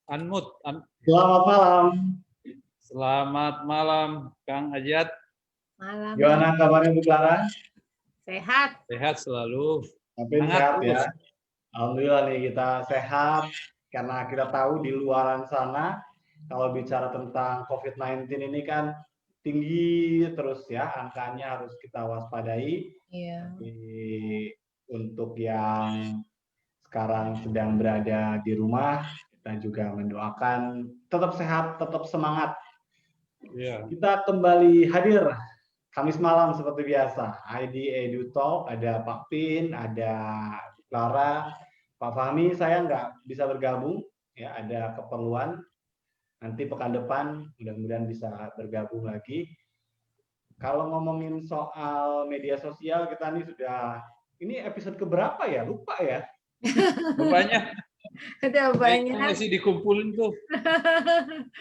Unmute. Selamat malam. Selamat malam, Kang Ajat. Malam. Gimana kabarnya Bu Clara? Sehat. Sehat selalu. Tapi sehat ya. Alhamdulillah nih kita sehat karena kita tahu di luaran sana kalau bicara tentang COVID-19 ini kan tinggi terus ya, angkanya harus kita waspadai. Iya. Tapi untuk yang sekarang sedang berada di rumah, kita juga mendoakan tetap sehat, tetap semangat. Iya. Kita kembali hadir Kamis malam seperti biasa. ID Edu Talk, ada Pak Pin, ada Clara, Pak Fahmi. Saya nggak bisa bergabung, ya ada keperluan. Nanti pekan depan mudah-mudahan bisa bergabung lagi. Kalau ngomongin soal media sosial, kita ini episode keberapa ya? Lupa ya. Banyak. Ada banyak. Masih dikumpulin tuh.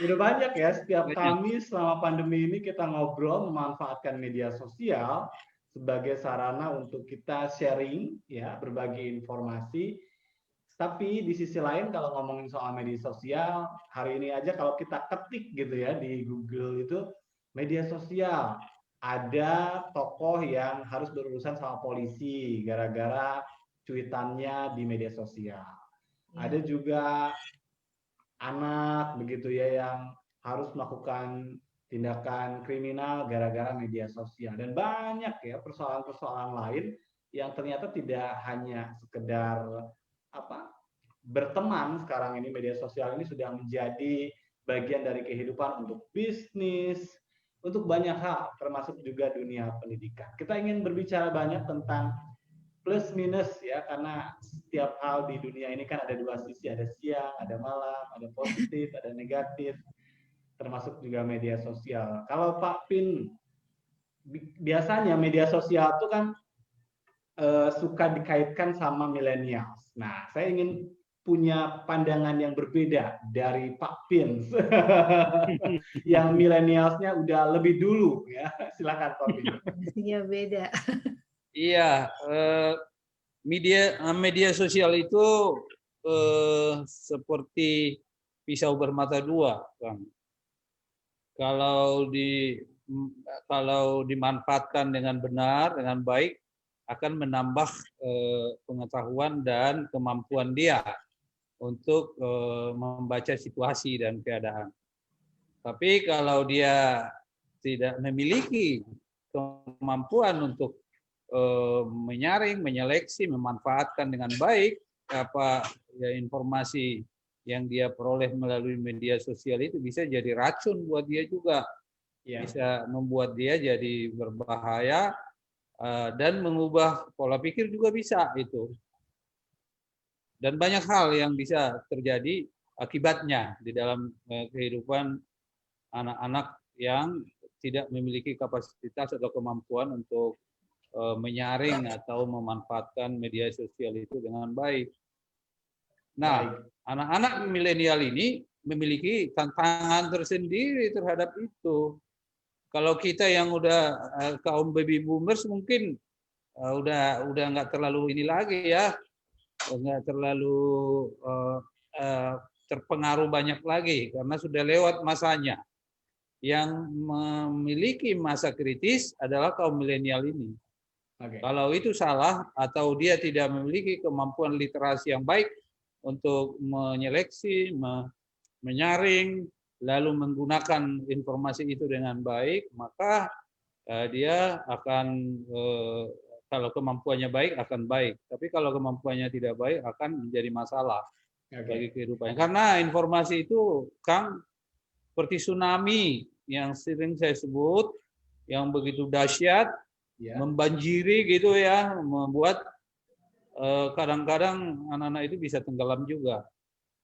Udah banyak ya, setiap Banyak. Kamis selama pandemi ini kita ngobrol memanfaatkan media sosial sebagai sarana untuk kita sharing, ya, berbagi informasi. Tapi di sisi lain kalau ngomongin soal media sosial, hari ini aja kalau kita ketik gitu ya di Google itu media sosial, ada tokoh yang harus berurusan sama polisi gara-gara cuitannya di media sosial. Ada juga anak begitu ya yang harus melakukan tindakan kriminal gara-gara media sosial, dan banyak ya persoalan-persoalan lain yang ternyata tidak hanya sekedar berteman. Sekarang ini media sosial ini sudah menjadi bagian dari kehidupan untuk bisnis, untuk banyak hal, termasuk juga dunia pendidikan. Kita ingin berbicara banyak tentang plus minus ya, karena setiap hal di dunia ini kan ada dua sisi, ada siang, ada malam, ada positif, ada negatif, termasuk juga media sosial. Kalau Pak Pin, biasanya media sosial itu kan suka dikaitkan sama millennials. Nah, saya ingin punya pandangan yang berbeda dari Pak Pin yang milenialsnya udah lebih dulu ya. Silakan Pak Pin. Iya beda. Iya, media sosial itu seperti pisau bermata dua, Kang. Kalau dimanfaatkan dengan benar, dengan baik, akan menambah pengetahuan dan kemampuan dia untuk membaca situasi dan keadaan. Tapi kalau dia tidak memiliki kemampuan untuk menyaring, menyeleksi, memanfaatkan dengan baik informasi yang dia peroleh melalui media sosial, itu bisa jadi racun buat dia juga, bisa membuat dia jadi berbahaya dan mengubah pola pikir juga bisa itu. Dan banyak hal yang bisa terjadi akibatnya di dalam kehidupan anak-anak yang tidak memiliki kapasitas atau kemampuan untuk menyaring atau memanfaatkan media sosial itu dengan baik. Nah, anak-anak milenial ini memiliki tantangan tersendiri terhadap itu. Kalau kita yang udah kaum baby boomers mungkin udah nggak terlalu ini lagi ya, nggak terlalu terpengaruh banyak lagi karena sudah lewat masanya. Yang memiliki masa kritis adalah kaum milenial ini. Kalau itu salah atau dia tidak memiliki kemampuan literasi yang baik untuk menyeleksi, menyaring, lalu menggunakan informasi itu dengan baik, maka dia akan, kalau kemampuannya baik akan baik. Tapi kalau kemampuannya tidak baik akan menjadi masalah bagi kehidupannya. Karena informasi itu, Kang, seperti tsunami yang sering saya sebut, yang begitu dahsyat, membanjiri gitu ya, membuat kadang-kadang anak-anak itu bisa tenggelam juga.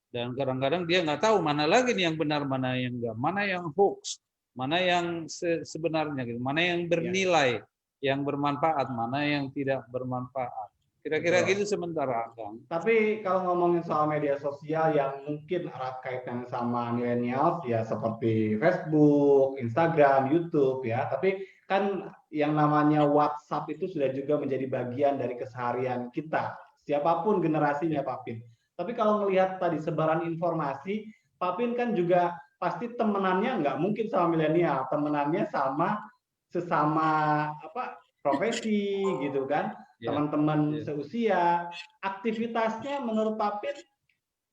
Dan kadang-kadang dia nggak tahu mana lagi nih yang benar, mana yang enggak, mana yang hoax, mana yang sebenarnya, gitu, mana yang bernilai, yang bermanfaat, mana yang tidak bermanfaat. Kira-kira gitu sementara, Kang. Tapi kalau ngomongin soal media sosial yang mungkin erat kaitan sama milenial, ya seperti Facebook, Instagram, YouTube ya. Tapi kan yang namanya WhatsApp itu sudah juga menjadi bagian dari keseharian kita, siapapun generasinya Pak Pin. Tapi kalau melihat tadi sebaran informasi, Pak Pin kan juga pasti temenannya nggak mungkin sama milenial, temenannya sama sesama apa profesi gitu kan, teman-teman seusia. Aktivitasnya menurut Pak Pin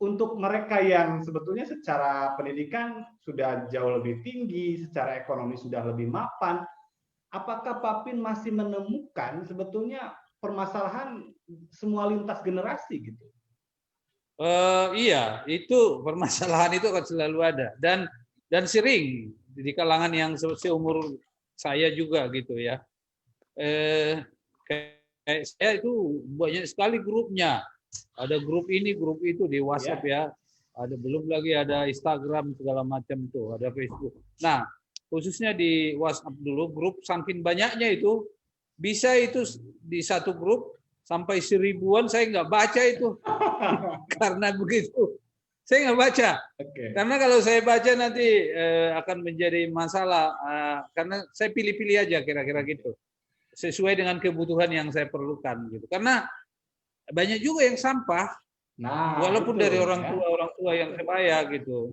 untuk mereka yang sebetulnya secara pendidikan sudah jauh lebih tinggi, secara ekonomi sudah lebih mapan, apakah Pak Pin masih menemukan sebetulnya permasalahan semua lintas generasi gitu? Iya, itu permasalahan itu akan selalu ada dan sering di kalangan yang seumur saya juga gitu ya. Kayak saya itu banyak sekali grupnya. Ada grup ini, grup itu di WhatsApp ya. Ada belum lagi ada Instagram segala macam tuh, ada Facebook. Nah, khususnya di WhatsApp dulu grup saking banyaknya itu bisa itu di satu grup sampai 1000-an saya nggak baca itu karena begitu saya nggak baca karena kalau saya baca nanti akan menjadi masalah karena saya pilih-pilih aja kira-kira gitu sesuai dengan kebutuhan yang saya perlukan gitu karena banyak juga yang sampah walaupun dari orang tua yang sebaya gitu.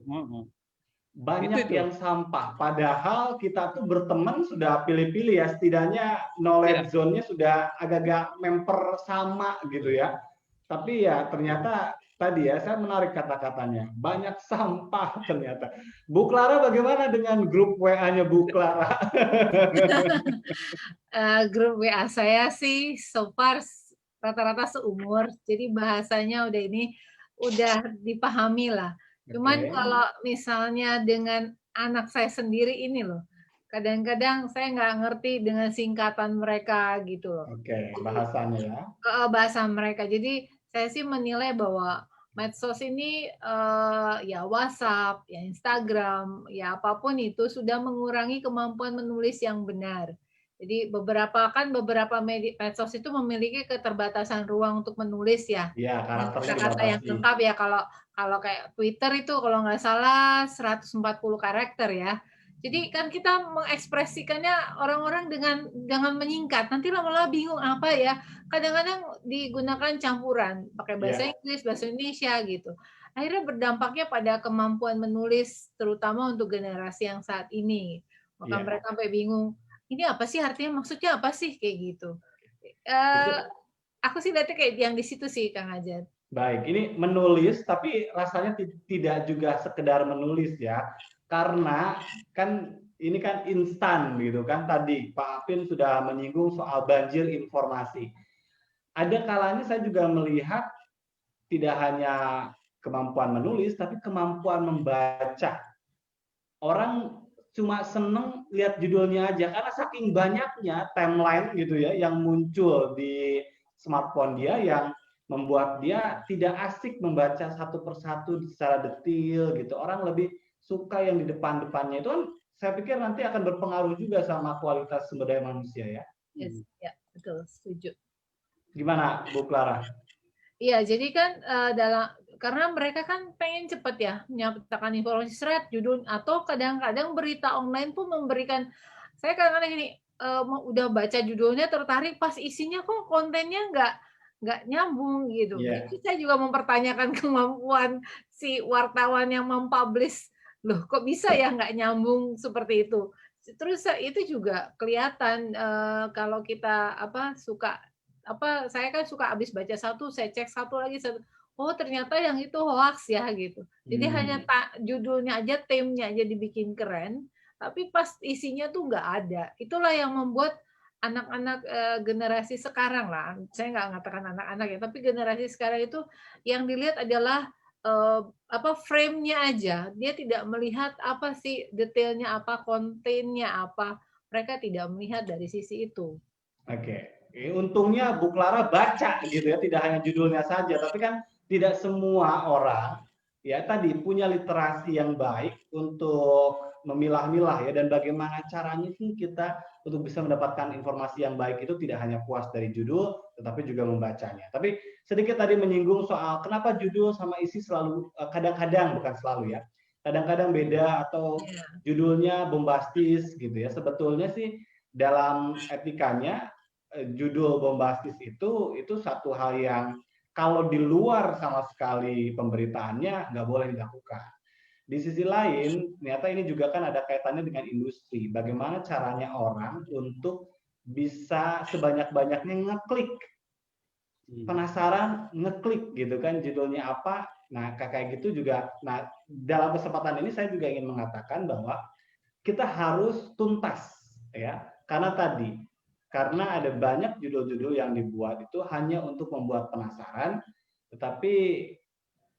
Banyak yang sampah, padahal kita tuh berteman sudah pilih-pilih ya, setidaknya knowledge zone-nya sudah agak-agak memper sama gitu ya. Tapi ya ternyata tadi ya, saya menarik kata-katanya, banyak sampah ternyata. Bu Clara bagaimana dengan grup WA-nya Bu Clara? Grup WA saya sih so far rata-rata seumur, jadi bahasanya udah dipahami lah. Cuman kalau misalnya dengan anak saya sendiri ini loh, kadang-kadang saya nggak ngerti dengan singkatan mereka gitu loh. Bahasanya ya. Bahasa mereka. Jadi saya sih menilai bahwa medsos ini ya WhatsApp, ya Instagram, ya apapun itu sudah mengurangi kemampuan menulis yang benar. Jadi beberapa media medsos itu memiliki keterbatasan ruang untuk menulis ya. Iya, karakternya Kata-kata yang lengkap ya kalau kayak Twitter itu kalau nggak salah 140 karakter ya. Jadi kan kita mengekspresikannya orang-orang dengan menyingkat. Nanti lama-lama bingung apa ya. Kadang-kadang digunakan campuran, pakai bahasa Inggris, bahasa Indonesia gitu. Akhirnya berdampaknya pada kemampuan menulis terutama untuk generasi yang saat ini. Maka mereka sampai bingung. Ini apa sih artinya? Maksudnya apa sih kayak gitu? Aku sih lihatnya kayak yang di situ sih, Kang Ajat. Baik, ini menulis tapi rasanya tidak juga sekedar menulis ya. Karena kan ini kan instan gitu kan tadi Pak Apin sudah menyinggung soal banjir informasi. Ada kalanya saya juga melihat tidak hanya kemampuan menulis tapi kemampuan membaca. Orang cuma seneng lihat judulnya aja karena saking banyaknya timeline gitu ya yang muncul di smartphone dia yang membuat dia tidak asik membaca satu persatu secara detail gitu. Orang lebih suka yang di depan-depannya itu kan saya pikir nanti akan berpengaruh juga sama kualitas sumber daya manusia ya. Yes, ya, betul, setuju. Gimana Bu Clara? Iya, jadi kan karena mereka kan pengen cepat ya menyampaikan informasi seret judul atau kadang-kadang berita online pun memberikan saya kadang-kadang gini udah baca judulnya tertarik pas isinya kok kontennya nggak nyambung gitu. Jadi saya juga mempertanyakan kemampuan si wartawan yang mempublish loh kok bisa ya nggak nyambung seperti itu. Terus itu juga kelihatan kalau kita saya kan suka habis baca satu, saya cek satu lagi satu. Oh ternyata yang itu hoax ya gitu. Jadi hanya judulnya aja, temanya aja dibikin keren, tapi pas isinya tuh nggak ada. Itulah yang membuat anak-anak generasi sekarang lah, saya nggak mengatakan anak-anak ya, tapi generasi sekarang itu yang dilihat adalah frame-nya aja. Dia tidak melihat apa sih detailnya apa, kontennya apa. Mereka tidak melihat dari sisi itu. Untungnya Bu Clara baca gitu ya, tidak hanya judulnya saja, tapi kan tidak semua orang ya tadi punya literasi yang baik untuk memilah-milah ya, dan bagaimana caranya sih kita untuk bisa mendapatkan informasi yang baik itu tidak hanya puas dari judul, tetapi juga membacanya. Tapi sedikit tadi menyinggung soal kenapa judul sama isi selalu kadang-kadang bukan selalu ya, kadang-kadang beda atau judulnya bombastis gitu ya. Sebetulnya sih dalam etikanya judul bombastis itu satu hal yang kalau di luar sama sekali pemberitaannya nggak boleh dilakukan. Di sisi lain, ternyata ini juga kan ada kaitannya dengan industri. Bagaimana caranya orang untuk bisa sebanyak-banyaknya ngeklik, penasaran, ngeklik gitu kan judulnya apa. Nah, kayak gitu juga. Nah, dalam kesempatan ini saya juga ingin mengatakan bahwa kita harus tuntas ya. Karena ada banyak judul-judul yang dibuat itu hanya untuk membuat penasaran, tetapi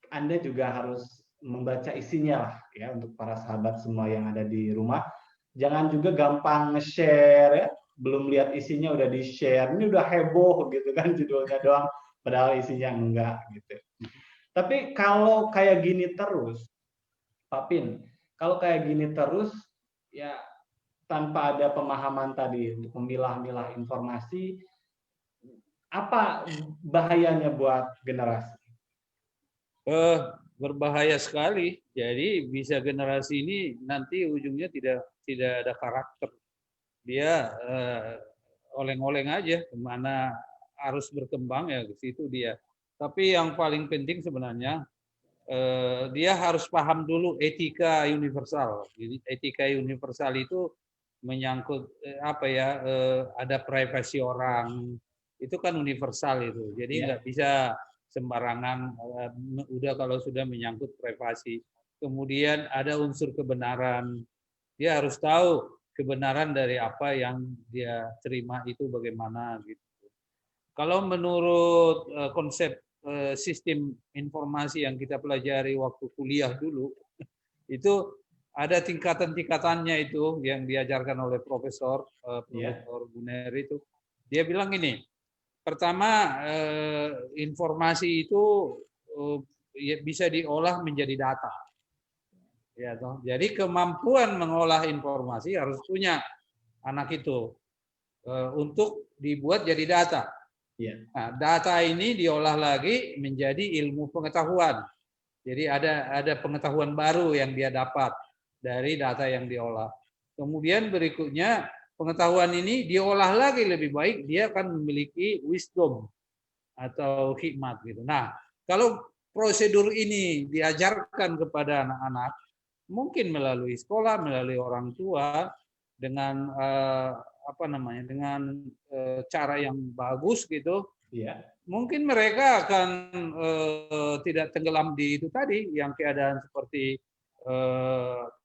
Anda juga harus membaca isinya lah ya untuk para sahabat semua yang ada di rumah. Jangan juga gampang nge-share ya, belum lihat isinya udah di-share. Ini udah heboh gitu kan judulnya doang, padahal isinya enggak gitu. Tapi kalau kayak gini terus, Pak Pin, kalau kayak gini terus ya tanpa ada pemahaman tadi untuk memilah-milah informasi, apa bahayanya buat generasi? Berbahaya sekali. Jadi bisa generasi ini nanti ujungnya tidak ada karakter. Dia oleng-oleng aja kemana harus berkembang ya ke situ dia. Tapi yang paling penting sebenarnya dia harus paham dulu etika universal. Jadi etika universal itu menyangkut ada privasi orang, itu kan universal itu. Jadi nggak bisa sembarangan udah kalau sudah menyangkut privasi. Kemudian ada unsur kebenaran. Dia harus tahu kebenaran dari apa yang dia terima itu bagaimana gitu. Kalau menurut konsep sistem informasi yang kita pelajari waktu kuliah dulu, itu ada tingkatan-tingkatannya itu yang diajarkan oleh Profesor Guner itu. Dia bilang ini, pertama informasi itu bisa diolah menjadi data. Ya, toh. Jadi kemampuan mengolah informasi harus punya anak itu untuk dibuat jadi data. Nah, data ini diolah lagi menjadi ilmu pengetahuan. Jadi ada pengetahuan baru yang dia dapat dari data yang diolah. Kemudian berikutnya pengetahuan ini diolah lagi lebih baik, dia akan memiliki wisdom atau hikmat gitu. Nah, kalau prosedur ini diajarkan kepada anak-anak, mungkin melalui sekolah, melalui orang tua, dengan dengan cara yang bagus gitu, mungkin mereka akan tidak tenggelam di itu tadi, yang keadaan seperti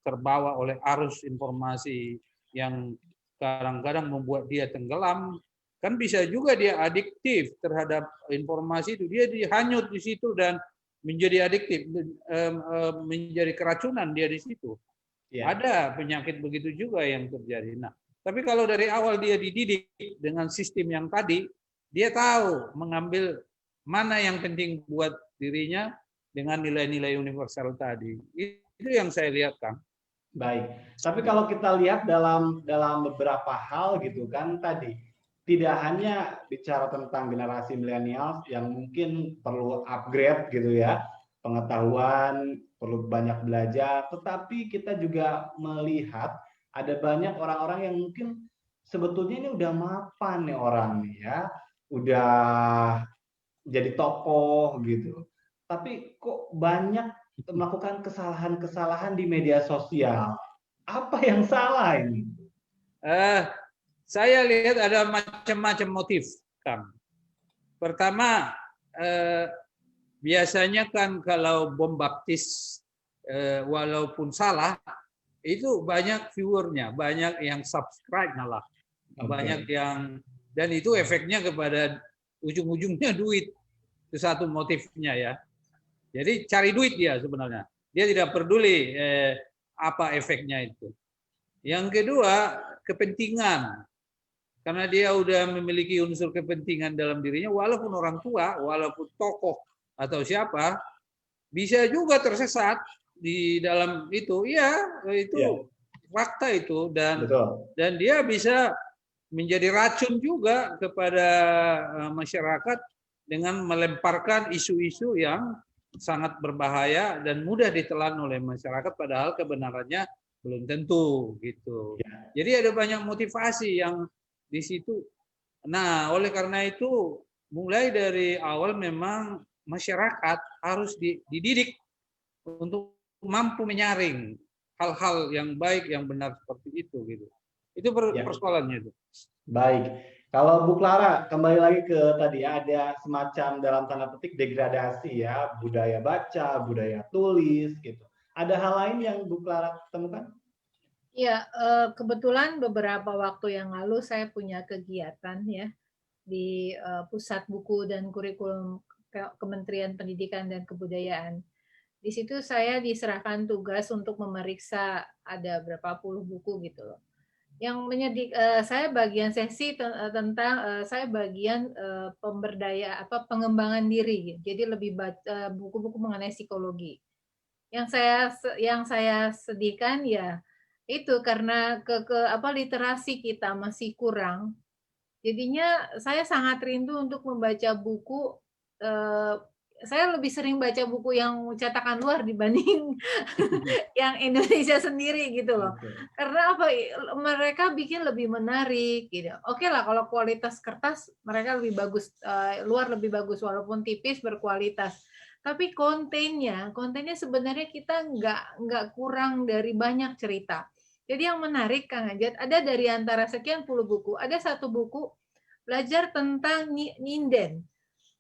terbawa oleh arus informasi yang kadang-kadang membuat dia tenggelam. Kan bisa juga dia adiktif terhadap informasi itu, dia dihanyut di situ dan menjadi adiktif, menjadi keracunan dia di situ. Ada penyakit begitu juga yang terjadi. Nah, tapi kalau dari awal dia dididik dengan sistem yang tadi, dia tahu mengambil mana yang penting buat dirinya dengan nilai-nilai universal tadi. Itu yang saya lihat, Kang. Baik. Tapi kalau kita lihat dalam beberapa hal gitu kan tadi, tidak hanya bicara tentang generasi milenial yang mungkin perlu upgrade gitu ya, pengetahuan, perlu banyak belajar, tetapi kita juga melihat ada banyak orang-orang yang mungkin sebetulnya ini udah mapan nih orang nih ya, udah jadi tokoh gitu. Tapi kok banyak melakukan kesalahan-kesalahan di media sosial. Apa yang salah ini? Saya lihat ada macam-macam motif, Kang. Pertama, biasanya kan kalau bom baptis walaupun salah, itu banyak viewernya, banyak yang subscribe malah, banyak yang, dan itu efeknya kepada ujung-ujungnya duit. Itu satu motifnya ya. Jadi cari duit dia sebenarnya. Dia tidak peduli apa efeknya itu. Yang kedua, kepentingan. Karena dia udah memiliki unsur kepentingan dalam dirinya, walaupun orang tua, walaupun tokoh atau siapa, bisa juga tersesat di dalam itu. Iya, itu fakta itu, dan dia bisa menjadi racun juga kepada masyarakat dengan melemparkan isu-isu yang sangat berbahaya dan mudah ditelan oleh masyarakat, padahal kebenarannya belum tentu gitu. Jadi ada banyak motivasi yang di situ. Nah, oleh karena itu mulai dari awal memang masyarakat harus dididik untuk mampu menyaring hal-hal yang baik, yang benar seperti itu gitu. Itu persoalannya itu. Baik. Kalau Bu Clara kembali lagi ke tadi ya, ada semacam dalam tanda petik degradasi ya, budaya baca, budaya tulis gitu. Ada hal lain yang Bu Clara temukan? Ya, kebetulan beberapa waktu yang lalu saya punya kegiatan ya di Pusat Buku dan Kurikulum Kementerian Pendidikan dan Kebudayaan. Di situ saya diserahkan tugas untuk memeriksa ada berapa puluh buku gitu loh. Yang saya bagian sesi tentang saya bagian pengembangan diri. Jadi lebih buku-buku mengenai psikologi. Yang saya sedihkan ya itu karena literasi kita masih kurang. Jadinya saya sangat rindu untuk membaca buku. Saya lebih sering baca buku yang cetakan luar dibanding yang Indonesia sendiri gitu loh. Karena mereka bikin lebih menarik gitu. Oke lah kalau kualitas kertas mereka lebih bagus, luar lebih bagus walaupun tipis berkualitas. Tapi kontennya sebenarnya kita nggak kurang dari banyak cerita. Jadi yang menarik Kang Ajat, ada dari antara sekian puluh buku, ada satu buku belajar tentang nyinden.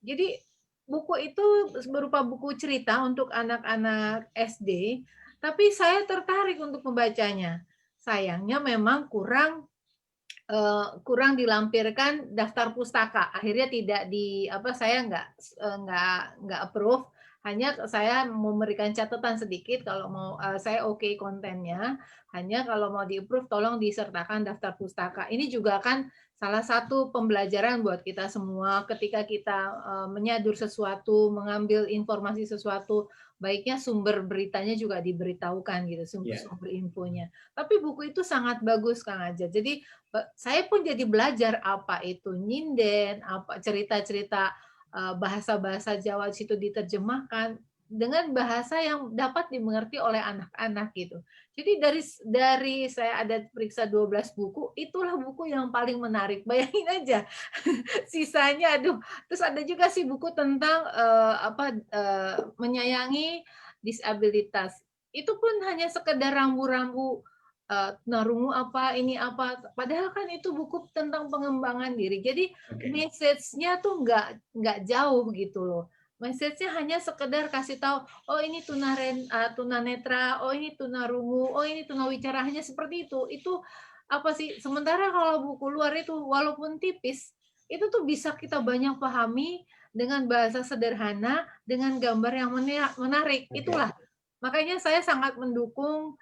Jadi buku itu berupa buku cerita untuk anak-anak SD, tapi saya tertarik untuk membacanya. Sayangnya memang kurang dilampirkan daftar pustaka. Akhirnya tidak saya nggak approve. Hanya saya memberikan catatan sedikit kalau mau saya oke kontennya. Hanya kalau mau di-approve tolong disertakan daftar pustaka. Ini juga kan salah satu pembelajaran buat kita semua ketika kita menyadur sesuatu, mengambil informasi sesuatu, baiknya sumber beritanya juga diberitahukan gitu, sumber infonya. Tapi buku itu sangat bagus Kang Ajat. Jadi saya pun jadi belajar apa itu nyinden, apa cerita-cerita bahasa-bahasa Jawa di situ diterjemahkan dengan bahasa yang dapat dimengerti oleh anak-anak gitu. Jadi dari saya ada periksa 12 buku, itulah buku yang paling menarik. Bayangin aja. Sisanya aduh. Terus ada juga sih buku tentang menyayangi disabilitas. Itu pun hanya sekedar rambu-rambu tunarungu apa, ini apa. Padahal kan itu buku tentang pengembangan diri. Jadi message-nya tuh nggak jauh gitu loh. Message-nya hanya sekedar kasih tahu, oh ini tunanetra, oh ini tunarungu, oh ini tunawicara, hanya seperti itu. Itu apa sih? Sementara kalau buku luar itu walaupun tipis, itu tuh bisa kita banyak pahami dengan bahasa sederhana, dengan gambar yang menarik. Itulah. Makanya saya sangat mendukung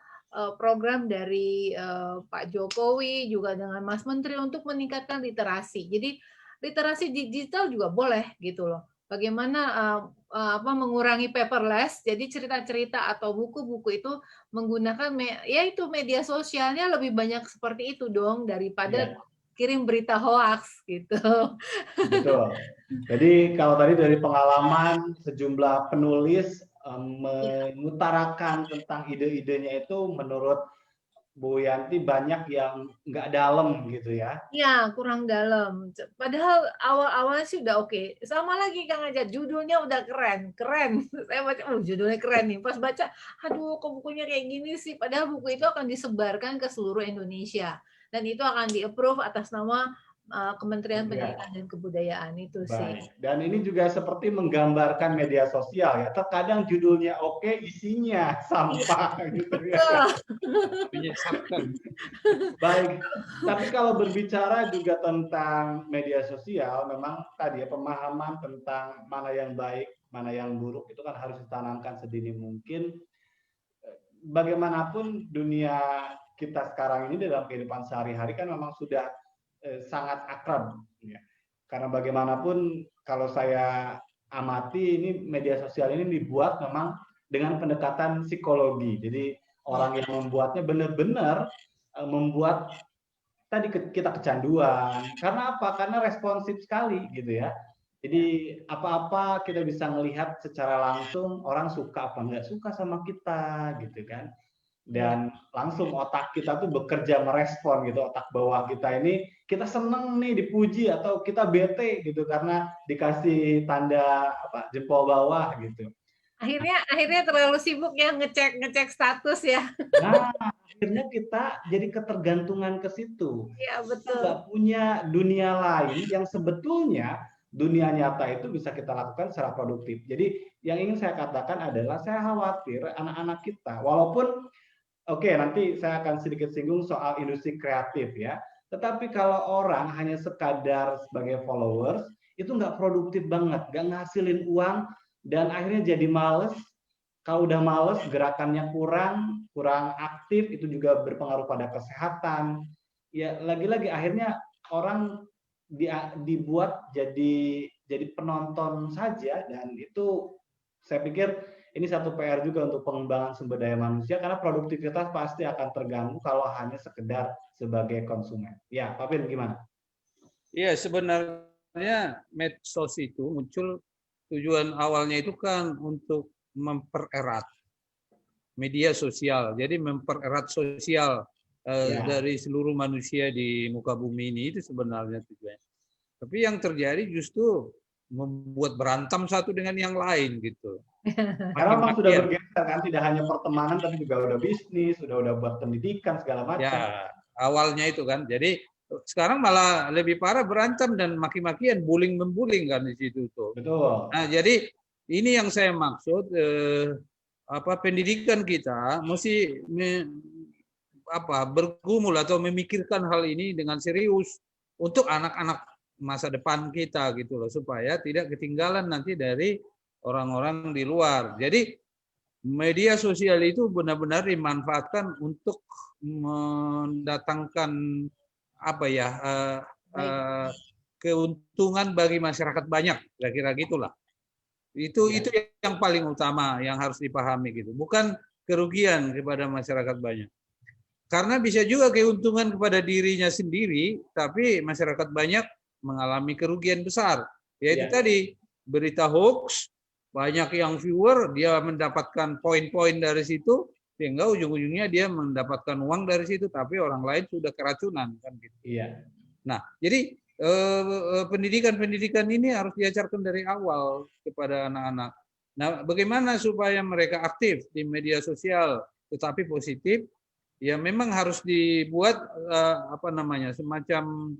program dari Pak Jokowi juga dengan Mas Menteri untuk meningkatkan literasi. Jadi literasi digital juga boleh gitu loh. Bagaimana mengurangi paperless, jadi cerita-cerita atau buku-buku itu menggunakan yaitu media sosialnya lebih banyak seperti itu dong daripada kirim berita hoax gitu. Betul. Jadi kalau tadi dari pengalaman sejumlah penulis mengutarakan tentang ide-idenya itu menurut Bu Yanti banyak yang nggak dalam gitu ya? Iya, kurang dalam. Padahal awal-awalnya sih udah oke. Sama lagi Kang Ajat, judulnya udah keren. Saya baca, judulnya keren nih. Pas baca, aduh kok bukunya kayak gini sih. Padahal buku itu akan disebarkan ke seluruh Indonesia. Dan itu akan di-approve atas nama Kementerian Pendidikan dan Kebudayaan itu sih. Dan ini juga seperti menggambarkan media sosial ya. Terkadang judulnya oke, isinya sampah gitu ya. Baik. Tapi kalau berbicara juga tentang media sosial, memang tadi ya pemahaman tentang mana yang baik, mana yang buruk itu kan harus ditanamkan sedini mungkin. Bagaimanapun dunia kita sekarang ini dalam kehidupan sehari-hari kan memang sudah sangat akrab ya. Karena bagaimanapun kalau saya amati ini media sosial ini dibuat memang dengan pendekatan psikologi. Jadi orang yang membuatnya benar-benar membuat tadi kita kecanduan. Karena apa? Karena responsif sekali gitu ya. Jadi apa-apa kita bisa melihat secara langsung orang suka apa enggak suka sama kita gitu kan. Dan langsung otak kita tuh bekerja merespon gitu, otak bawah kita ini kita seneng nih dipuji atau kita bete gitu karena dikasih tanda jempol bawah gitu. Akhirnya terlalu sibuk ya ngecek status ya. Nah, akhirnya kita jadi ketergantungan ke situ. Iya Kita nggak betul. punya dunia lain yang sebetulnya dunia nyata itu bisa kita lakukan secara produktif. Jadi yang ingin saya katakan adalah saya khawatir anak-anak kita, walaupun oke, nanti saya akan sedikit singgung soal industri kreatif ya. Tetapi kalau orang hanya sekadar sebagai followers, itu nggak produktif banget, nggak ngasilin uang, dan akhirnya jadi males. Kalau udah males, gerakannya kurang aktif, itu juga berpengaruh pada kesehatan. Ya, lagi-lagi akhirnya orang dibuat jadi penonton saja, dan itu saya pikir ini satu PR juga untuk pengembangan sumber daya manusia, karena produktivitas pasti akan terganggu kalau hanya sekedar sebagai konsumen. Ya, Pak Pin, gimana? Iya, sebenarnya medsos itu muncul tujuan awalnya itu kan untuk mempererat media sosial. Jadi mempererat sosial dari seluruh manusia di muka bumi ini, itu sebenarnya tujuannya. Tapi yang terjadi justru membuat berantem satu dengan yang lain gitu. Karena memang sudah bergeser kan, tidak hanya pertemanan tapi juga udah bisnis, udah buat pendidikan segala macam. Ya, awalnya itu kan. Jadi sekarang malah lebih parah berantem dan maki-makian, bullying-membuling kan di situ tuh. Betul. Nah, jadi ini yang saya maksud, pendidikan kita mesti bergumul atau memikirkan hal ini dengan serius untuk anak-anak masa depan kita gitu loh, supaya tidak ketinggalan nanti dari orang-orang di luar. Jadi media sosial itu benar-benar dimanfaatkan untuk mendatangkan keuntungan bagi masyarakat banyak, kira-kira gitulah. Itu yang paling utama yang harus dipahami gitu, bukan kerugian kepada masyarakat banyak. Karena bisa juga keuntungan kepada dirinya sendiri, tapi masyarakat banyak mengalami kerugian besar. Yaitu tadi berita hoax, banyak yang viewer, dia mendapatkan poin-poin dari situ, sehingga ujung-ujungnya dia mendapatkan uang dari situ, tapi orang lain sudah keracunan kan gitu. Iya. Nah, jadi pendidikan ini harus diajarkan dari awal kepada anak-anak. Nah, bagaimana supaya mereka aktif di media sosial tetapi positif? Ya memang harus dibuat semacam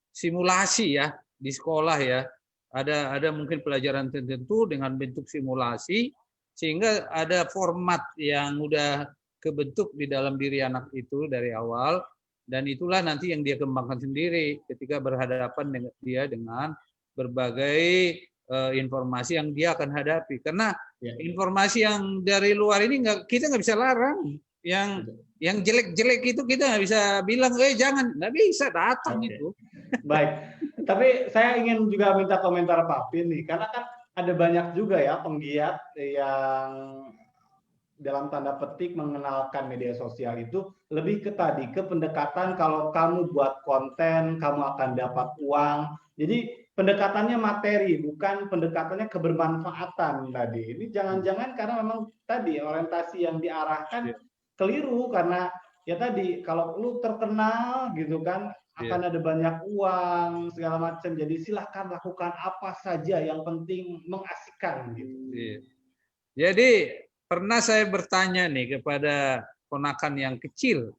simulasi ya di sekolah ya. Ada mungkin pelajaran tertentu dengan bentuk simulasi, sehingga ada format yang udah kebentuk di dalam diri anak itu dari awal, dan itulah nanti yang dia kembangkan sendiri ketika berhadapan dengan berbagai informasi yang dia akan hadapi. Karena informasi yang dari luar ini kita nggak bisa larang. Yang jelek-jelek itu kita nggak bisa bilang, jangan, nggak bisa datang itu. Baik, tapi saya ingin juga minta komentar Pak Pin nih, karena kan ada banyak juga ya penggiat yang dalam tanda petik mengenalkan media sosial itu lebih ke pendekatan kalau kamu buat konten, kamu akan dapat uang. Jadi pendekatannya materi, bukan pendekatannya kebermanfaatan tadi. Ini jangan-jangan karena memang tadi orientasi yang diarahkan keliru, karena ya tadi kalau lu terkenal gitu kan akan ada banyak uang segala macam. Jadi silahkan lakukan apa saja, yang penting mengasihkan gitu. Jadi pernah saya bertanya nih kepada ponakan yang kecil,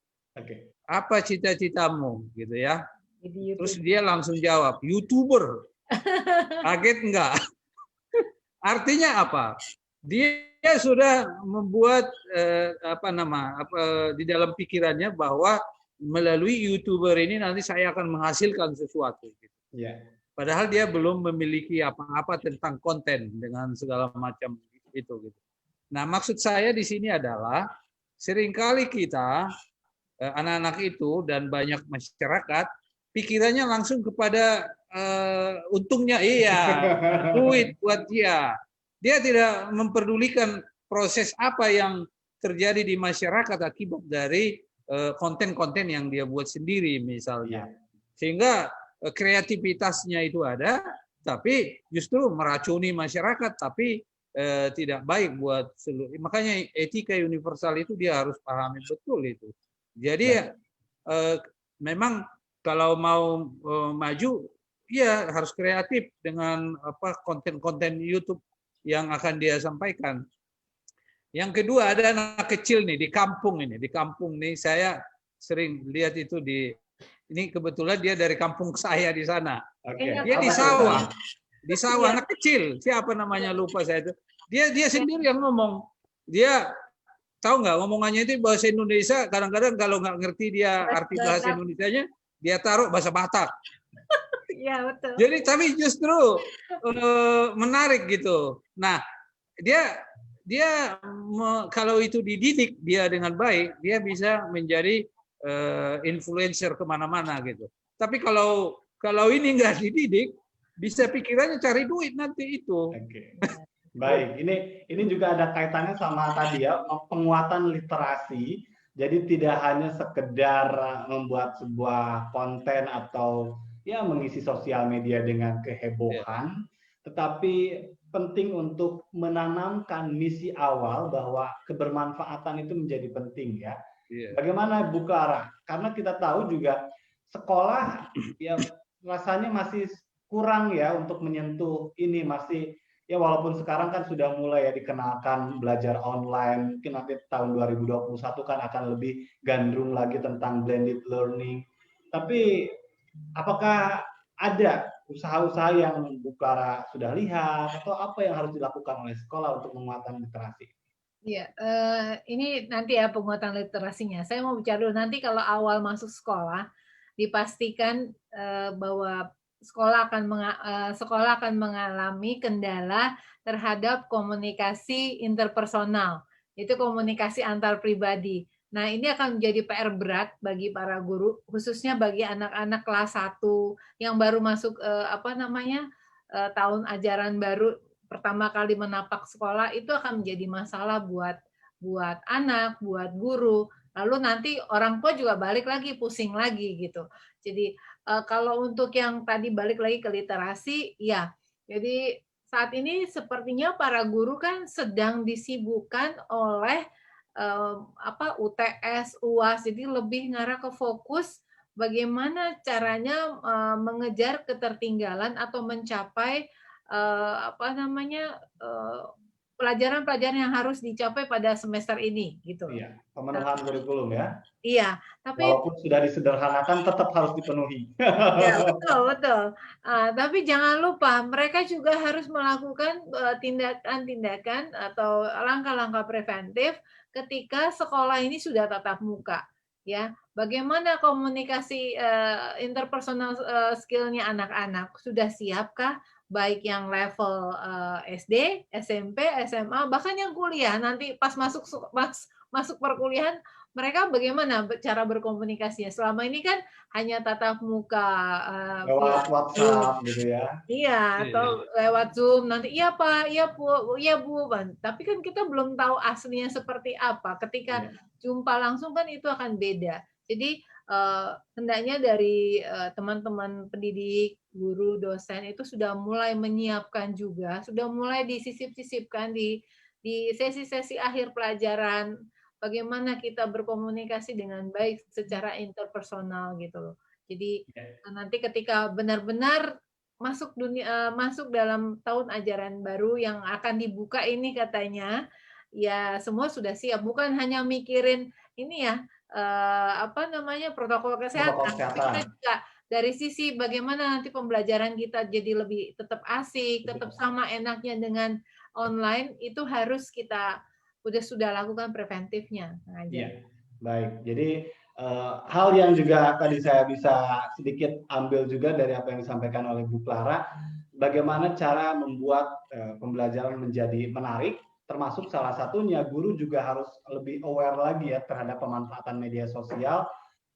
apa cita-citamu gitu ya? Terus dia langsung jawab, YouTuber. Kaget enggak? Artinya apa? Dia sudah membuat di dalam pikirannya bahwa melalui YouTuber ini nanti saya akan menghasilkan sesuatu. Gitu. Padahal dia belum memiliki apa-apa tentang konten dengan segala macam itu. Gitu. Nah, maksud saya di sini adalah seringkali kita anak-anak itu dan banyak masyarakat pikirannya langsung kepada untungnya, duit buat dia. Dia tidak memperdulikan proses apa yang terjadi di masyarakat akibat dari konten-konten yang dia buat sendiri misalnya. Sehingga kreativitasnya itu ada, tapi justru meracuni masyarakat, tapi tidak baik buat seluruh. Makanya etika universal itu dia harus pahami betul itu. Jadi memang kalau mau maju, iya harus kreatif dengan konten-konten YouTube yang akan dia sampaikan. Yang kedua, ada anak kecil nih di kampung ini. Di kampung nih saya sering lihat itu ini kebetulan dia dari kampung saya di sana. Dia di sawah. Di sawah, anak kecil. Siapa namanya lupa saya itu. Dia sendiri yang ngomong. Dia tahu nggak ngomongannya itu bahasa Indonesia, kadang-kadang kalau nggak ngerti dia arti bahasa Indonesianya, dia taruh bahasa Batak. Iya, betul. Jadi tapi justru menarik gitu. Nah, dia kalau itu dididik dia dengan baik, dia bisa menjadi influencer kemana-mana gitu. Tapi kalau ini nggak dididik, bisa pikirannya cari duit nanti itu. Oke. Baik, ini juga ada kaitannya sama tadi ya, penguatan literasi. Jadi tidak hanya sekedar membuat sebuah konten atau ya mengisi sosial media dengan kehebohan, tetapi penting untuk menanamkan misi awal bahwa kebermanfaatan itu menjadi penting ya. Bagaimana Bu Clara? Karena kita tahu juga sekolah ya rasanya masih kurang ya untuk menyentuh ini, masih ya walaupun sekarang kan sudah mulai ya dikenalkan belajar online, mungkin nanti tahun 2021 kan akan lebih gandrung lagi tentang blended learning. Tapi apakah ada usaha-usaha yang Bu Clara sudah lihat atau apa yang harus dilakukan oleh sekolah untuk menguatkan literasi? Iya, ini nanti ya penguatan literasinya. Saya mau bicara dulu nanti kalau awal masuk sekolah dipastikan bahwa sekolah akan mengalami kendala terhadap komunikasi interpersonal. Itu komunikasi antar pribadi. Nah, ini akan menjadi PR berat bagi para guru, khususnya bagi anak-anak kelas 1 yang baru masuk tahun ajaran baru, pertama kali menapak sekolah. Itu akan menjadi masalah buat anak, buat guru. Lalu nanti orang tua juga balik lagi, pusing lagi gitu. Jadi kalau untuk yang tadi balik lagi ke literasi, ya. Jadi saat ini sepertinya para guru kan sedang disibukkan oleh UTS, UAS. Jadi lebih ngarah ke fokus bagaimana caranya mengejar ketertinggalan atau mencapai pelajaran-pelajaran yang harus dicapai pada semester ini gitu. Iya, pemenuhan kurikulum ya. Iya, tapi walaupun sudah disederhanakan tetap harus dipenuhi. Ya, betul. Tapi jangan lupa mereka juga harus melakukan tindakan-tindakan atau langkah-langkah preventif ketika sekolah ini sudah tatap muka. Ya, bagaimana komunikasi interpersonal skill-nya anak-anak? Sudah siapkah? Baik yang level SD, SMP, SMA, bahkan yang kuliah nanti pas masuk perkuliahan mereka bagaimana cara berkomunikasinya? Selama ini kan hanya tatap muka lewat WhatsApp gitu ya. Iya, atau lewat Zoom nanti iya Pak, iya Bu, iya Bu. Tapi kan kita belum tahu aslinya seperti apa. Ketika jumpa langsung kan itu akan beda. Jadi hendaknya dari teman-teman pendidik, guru, dosen itu sudah mulai menyiapkan juga, sudah mulai disisip-sisipkan di sesi-sesi akhir pelajaran bagaimana kita berkomunikasi dengan baik secara interpersonal gitu loh. Jadi nanti ketika benar-benar masuk dalam tahun ajaran baru yang akan dibuka ini katanya, ya semua sudah siap. Bukan hanya mikirin ini ya protokol kesehatan. Tapi kita juga dari sisi bagaimana nanti pembelajaran kita jadi lebih tetap asik, tetap sama enaknya dengan online, itu harus kita sudah lakukan preventifnya. Iya, baik. Jadi hal yang juga tadi saya bisa sedikit ambil juga dari apa yang disampaikan oleh Bu Clara, bagaimana cara membuat pembelajaran menjadi menarik, termasuk salah satunya guru juga harus lebih aware lagi ya terhadap pemanfaatan media sosial.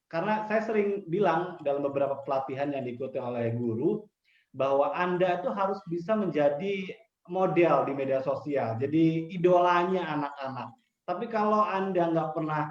Karena saya sering bilang dalam beberapa pelatihan yang diikuti oleh guru, bahwa Anda itu harus bisa menjadi model di media sosial, jadi idolanya anak-anak. Tapi kalau Anda nggak pernah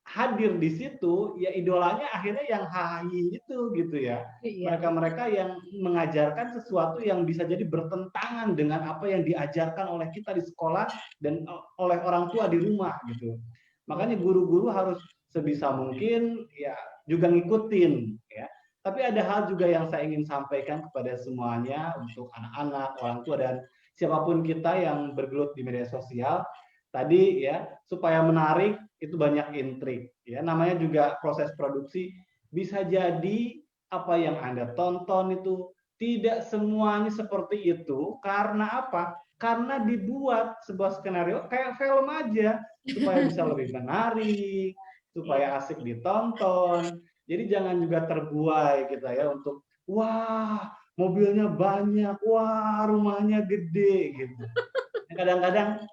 hadir di situ, ya idolanya akhirnya yang hahi itu gitu ya. Mereka-mereka yang mengajarkan sesuatu yang bisa jadi bertentangan dengan apa yang diajarkan oleh kita di sekolah dan oleh orang tua di rumah gitu. Makanya guru-guru harus sebisa mungkin ya juga ngikutin ya. Tapi ada hal juga yang saya ingin sampaikan kepada semuanya untuk anak-anak, orang tua dan siapapun kita yang bergelut di media sosial. Tadi ya, supaya menarik itu banyak intrik ya. Namanya juga proses produksi, bisa jadi apa yang Anda tonton itu tidak semuanya seperti itu. Karena apa? Karena dibuat sebuah skenario kayak film aja supaya bisa lebih menarik, supaya asik ditonton. Jadi jangan juga terbuai kita ya untuk wah mobilnya banyak, wah rumahnya gede gitu. Kadang-kadang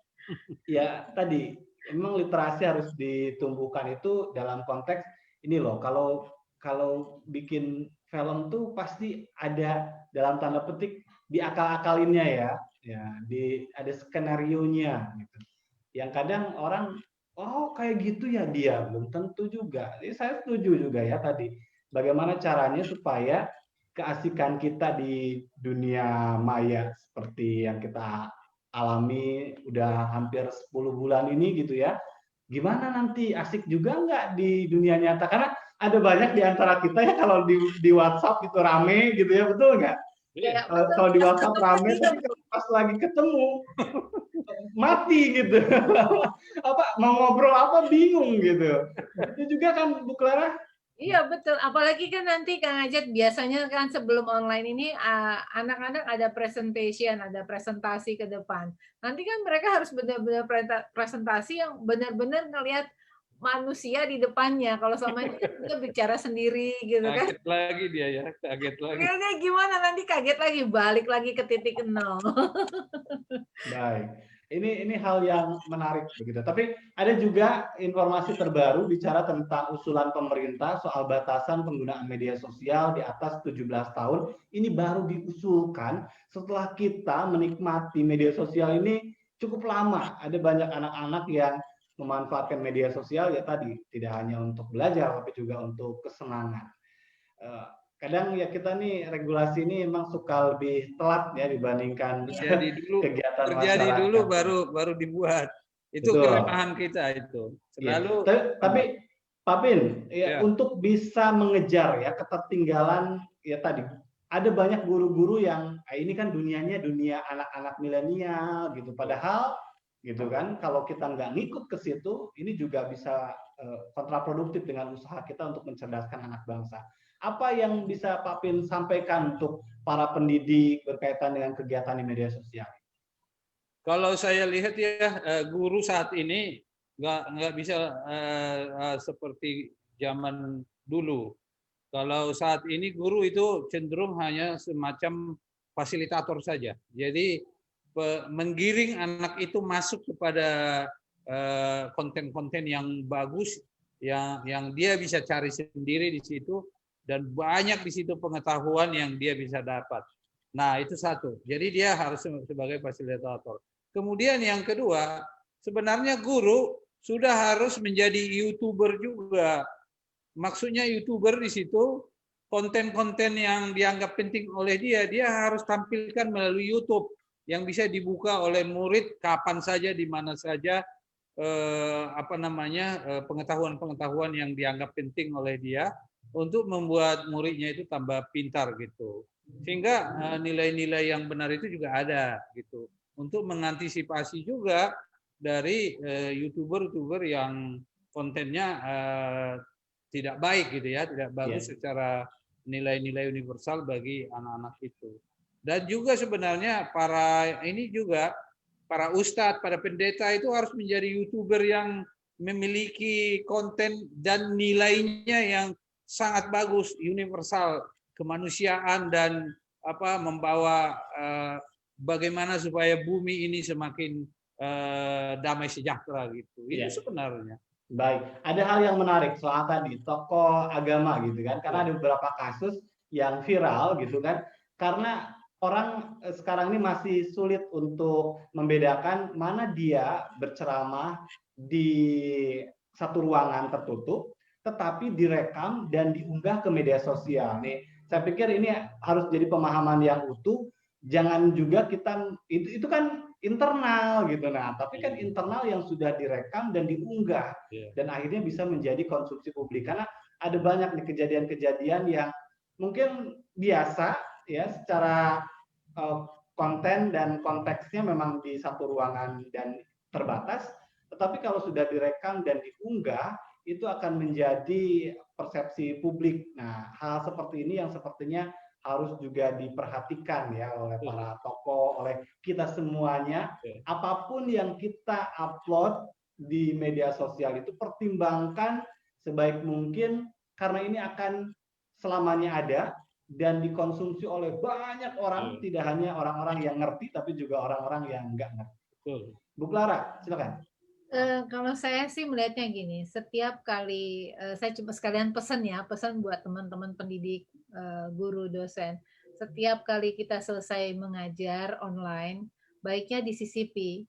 ya tadi memang literasi harus ditumbuhkan itu dalam konteks ini loh. Kalau bikin film tuh pasti ada dalam tanda petik diakal-akalinnya ya, ada skenario-nya gitu. Yang kadang orang oh kayak gitu ya dia belum tentu juga. Jadi saya setuju juga ya tadi. Bagaimana caranya supaya keasikan kita di dunia maya seperti yang kita alami udah hampir 10 bulan ini gitu ya. Gimana nanti asik juga nggak di dunia nyata? Karena ada banyak di antara kita ya kalau di WhatsApp itu rame gitu ya, betul nggak? Ya, Kalau di WhatsApp rame, tapi kalau pas lagi ketemu mati gitu. Apa mau ngobrol apa bingung gitu. Itu juga kan Bu Clara? Iya betul, apalagi kan nanti Kang Ajat biasanya kan sebelum online ini anak-anak ada presentation, ada presentasi ke depan. Nanti kan mereka harus benar-benar presentasi yang benar-benar ngelihat manusia di depannya. Kalau sama ini kan dia bicara sendiri gitu kan. Kaget lagi dia ya, kaget lagi. Akhirnya gimana nanti kaget lagi, balik lagi ke titik nol. Baik. Ini hal yang menarik begitu. Tapi ada juga informasi terbaru bicara tentang usulan pemerintah soal batasan penggunaan media sosial di atas 17 tahun. Ini baru diusulkan setelah kita menikmati media sosial ini cukup lama. Ada banyak anak-anak yang memanfaatkan media sosial ya tadi tidak hanya untuk belajar tapi juga untuk kesenangan. Kadang ya kita nih regulasi ini emang suka lebih telat ya dibandingkan kegiatan terjadi masyarakat. dulu baru dibuat. Itu betul. kelemahan kita itu. Selalu. Tapi Pak Pin, ya, untuk bisa mengejar ya ketertinggalan ya tadi ada banyak guru-guru yang ini kan dunianya dunia anak-anak milenial gitu. Padahal gitu kan kalau kita nggak ngikut ke situ, ini juga bisa kontraproduktif dengan usaha kita untuk mencerdaskan anak bangsa. Apa yang bisa Pak Pin sampaikan untuk para pendidik berkaitan dengan kegiatan di media sosial? Kalau saya lihat ya guru saat ini nggak bisa seperti zaman dulu. Kalau saat ini guru itu cenderung hanya semacam fasilitator saja. Jadi menggiring anak itu masuk kepada konten-konten yang bagus, yang dia bisa cari sendiri di situ. Dan banyak di situ pengetahuan yang dia bisa dapat. Nah, itu satu. Jadi dia harus sebagai fasilitator. Kemudian yang kedua, sebenarnya guru sudah harus menjadi YouTuber juga. Maksudnya YouTuber di situ, konten-konten yang dianggap penting oleh dia harus tampilkan melalui YouTube yang bisa dibuka oleh murid kapan saja, di mana saja, pengetahuan-pengetahuan yang dianggap penting oleh dia, untuk membuat muridnya itu tambah pintar gitu, sehingga nilai-nilai yang benar itu juga ada gitu, untuk mengantisipasi juga dari YouTuber yang kontennya tidak baik gitu ya, tidak bagus secara nilai-nilai universal bagi anak-anak itu. Dan juga sebenarnya para ustadz, para pendeta itu harus menjadi YouTuber yang memiliki konten dan nilainya yang sangat bagus, universal, kemanusiaan, dan membawa bagaimana supaya bumi ini semakin damai sejahtera gitu. Itu sebenarnya. Baik, ada hal yang menarik soal tadi tokoh agama gitu kan, karena ada beberapa kasus yang viral gitu kan, karena orang sekarang ini masih sulit untuk membedakan mana dia berceramah di satu ruangan tertutup tetapi direkam dan diunggah ke media sosial. Nih, saya pikir ini harus jadi pemahaman yang utuh. Jangan juga kita itu kan internal gitu. Nah, tapi kan internal yang sudah direkam dan diunggah dan akhirnya bisa menjadi konsumsi publik. Karena ada banyak nih kejadian-kejadian yang mungkin biasa ya secara konten dan konteksnya memang di satu ruangan dan terbatas, tetapi kalau sudah direkam dan diunggah itu akan menjadi persepsi publik. Nah, hal seperti ini yang sepertinya harus juga diperhatikan ya oleh para tokoh, oleh kita semuanya. Apapun yang kita upload di media sosial itu pertimbangkan sebaik mungkin, karena ini akan selamanya ada dan dikonsumsi oleh banyak orang, tidak hanya orang-orang yang ngerti, tapi juga orang-orang yang nggak ngerti. Bu Clara, silakan. Kalau saya sih melihatnya gini, setiap kali saya coba sekalian pesan buat teman-teman pendidik, guru, dosen. Setiap kali kita selesai mengajar online, baiknya disisipi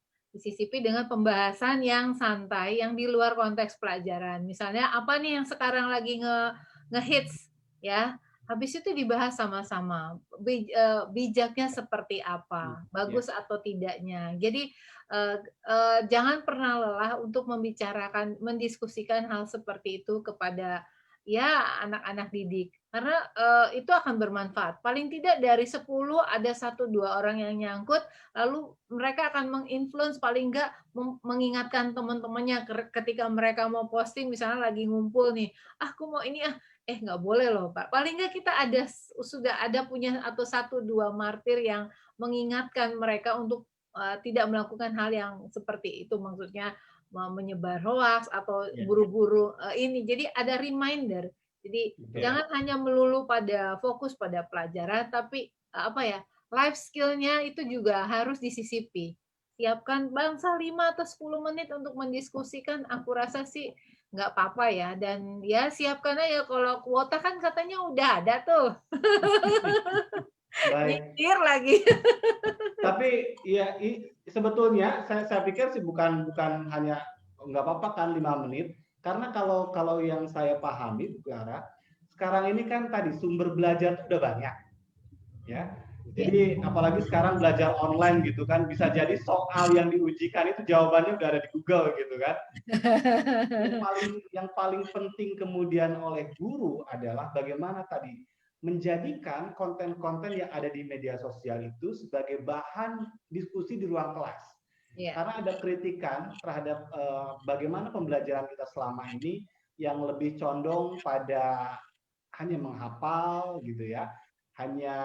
dengan pembahasan yang santai, yang di luar konteks pelajaran. Misalnya apa nih yang sekarang lagi ngehits ya. Habis itu dibahas sama-sama, bijaknya seperti apa, bagus atau tidaknya. Jadi jangan pernah lelah untuk mendiskusikan hal seperti itu kepada ya anak-anak didik, karena itu akan bermanfaat. Paling tidak dari 10 ada 1-2 orang yang nyangkut, lalu mereka akan menginfluence, paling enggak mengingatkan teman-temannya ketika mereka mau posting, misalnya lagi ngumpul nih, aku mau ini nggak boleh loh Pak. Paling nggak kita sudah ada punya atau 1-2 martir yang mengingatkan mereka untuk tidak melakukan hal yang seperti itu, maksudnya menyebar hoax atau buru-buru ini. Jadi ada reminder. Jadi jangan hanya melulu fokus pada pelajaran, tapi life skill-nya itu juga harus disisipi. Siapkan bangsa 5 atau 10 menit untuk mendiskusikan, aku rasa sih nggak apa-apa ya, dan ya siapkan aja, kalau kuota kan katanya udah ada tuh. Mikir lagi. Tapi ya sebetulnya saya pikir sih bukan hanya nggak apa-apa kan 5 menit, karena kalau yang saya pahami Bu Clara, sekarang ini kan tadi sumber belajar udah banyak ya. Jadi apalagi sekarang belajar online gitu kan, bisa jadi soal yang diujikan itu jawabannya udah ada di Google gitu kan. Yang paling penting kemudian oleh guru adalah bagaimana tadi menjadikan konten-konten yang ada di media sosial itu sebagai bahan diskusi di ruang kelas. Karena ada kritikan terhadap bagaimana pembelajaran kita selama ini yang lebih condong pada hanya menghafal gitu ya, hanya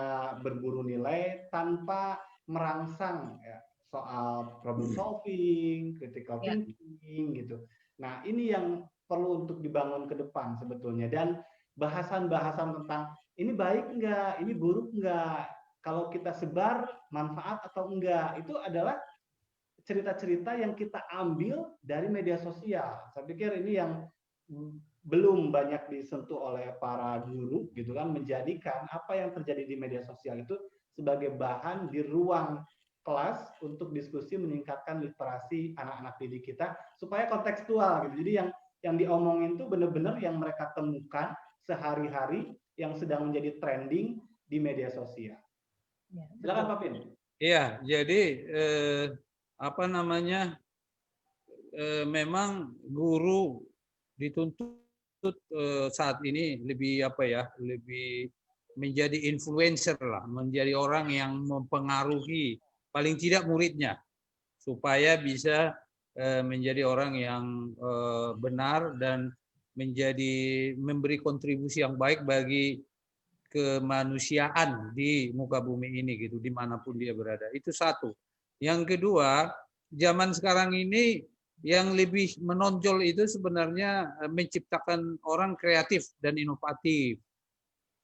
berburu nilai tanpa merangsang ya, soal problem solving, critical thinking gitu. Nah, ini yang perlu untuk dibangun ke depan sebetulnya, dan bahasan-bahasan tentang ini baik enggak, ini buruk enggak, kalau kita sebar manfaat atau enggak, itu adalah cerita-cerita yang kita ambil dari media sosial. Saya pikir ini yang belum banyak disentuh oleh para guru gitu kan, menjadikan apa yang terjadi di media sosial itu sebagai bahan di ruang kelas untuk diskusi, meningkatkan literasi anak-anak didik kita supaya kontekstual gitu. Jadi yang diomongin itu benar-benar yang mereka temukan sehari-hari yang sedang menjadi trending di media sosial. Silakan Pak Pin. Iya, jadi memang guru dituntut saat ini lebih lebih menjadi influencer lah, menjadi orang yang mempengaruhi paling tidak muridnya supaya bisa menjadi orang yang benar dan memberi kontribusi yang baik bagi kemanusiaan di muka bumi ini gitu, dimanapun dia berada. Itu satu. Yang kedua, zaman sekarang ini yang lebih menonjol itu sebenarnya menciptakan orang kreatif dan inovatif.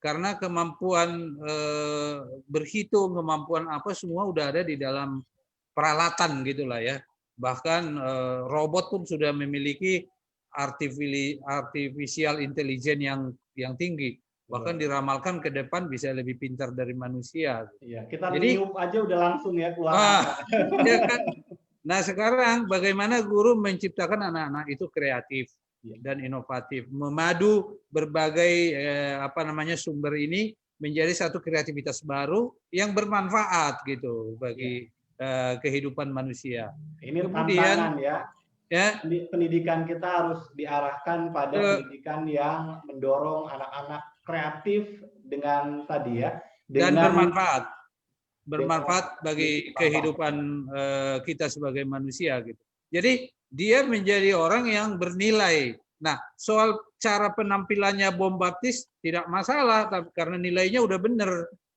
Karena kemampuan berhitung, kemampuan apa semua udah ada di dalam peralatan gitulah ya. Bahkan robot pun sudah memiliki artificial intelligence yang tinggi. Bahkan diramalkan ke depan bisa lebih pintar dari manusia. Iya, kita niup aja udah langsung ya keluar. Ya kan? Nah sekarang bagaimana guru menciptakan anak-anak itu kreatif dan inovatif, memadu berbagai sumber ini menjadi satu kreativitas baru yang bermanfaat gitu bagi kehidupan manusia. Ini kemudian tantangan ya. Pendidikan kita harus diarahkan pada pendidikan yang mendorong anak-anak kreatif dengan tadi ya, dan dengan bermanfaat bagi kehidupan kita sebagai manusia gitu. Jadi dia menjadi orang yang bernilai. Nah, soal cara penampilannya bom baptis tidak masalah, tapi karena nilainya udah benar.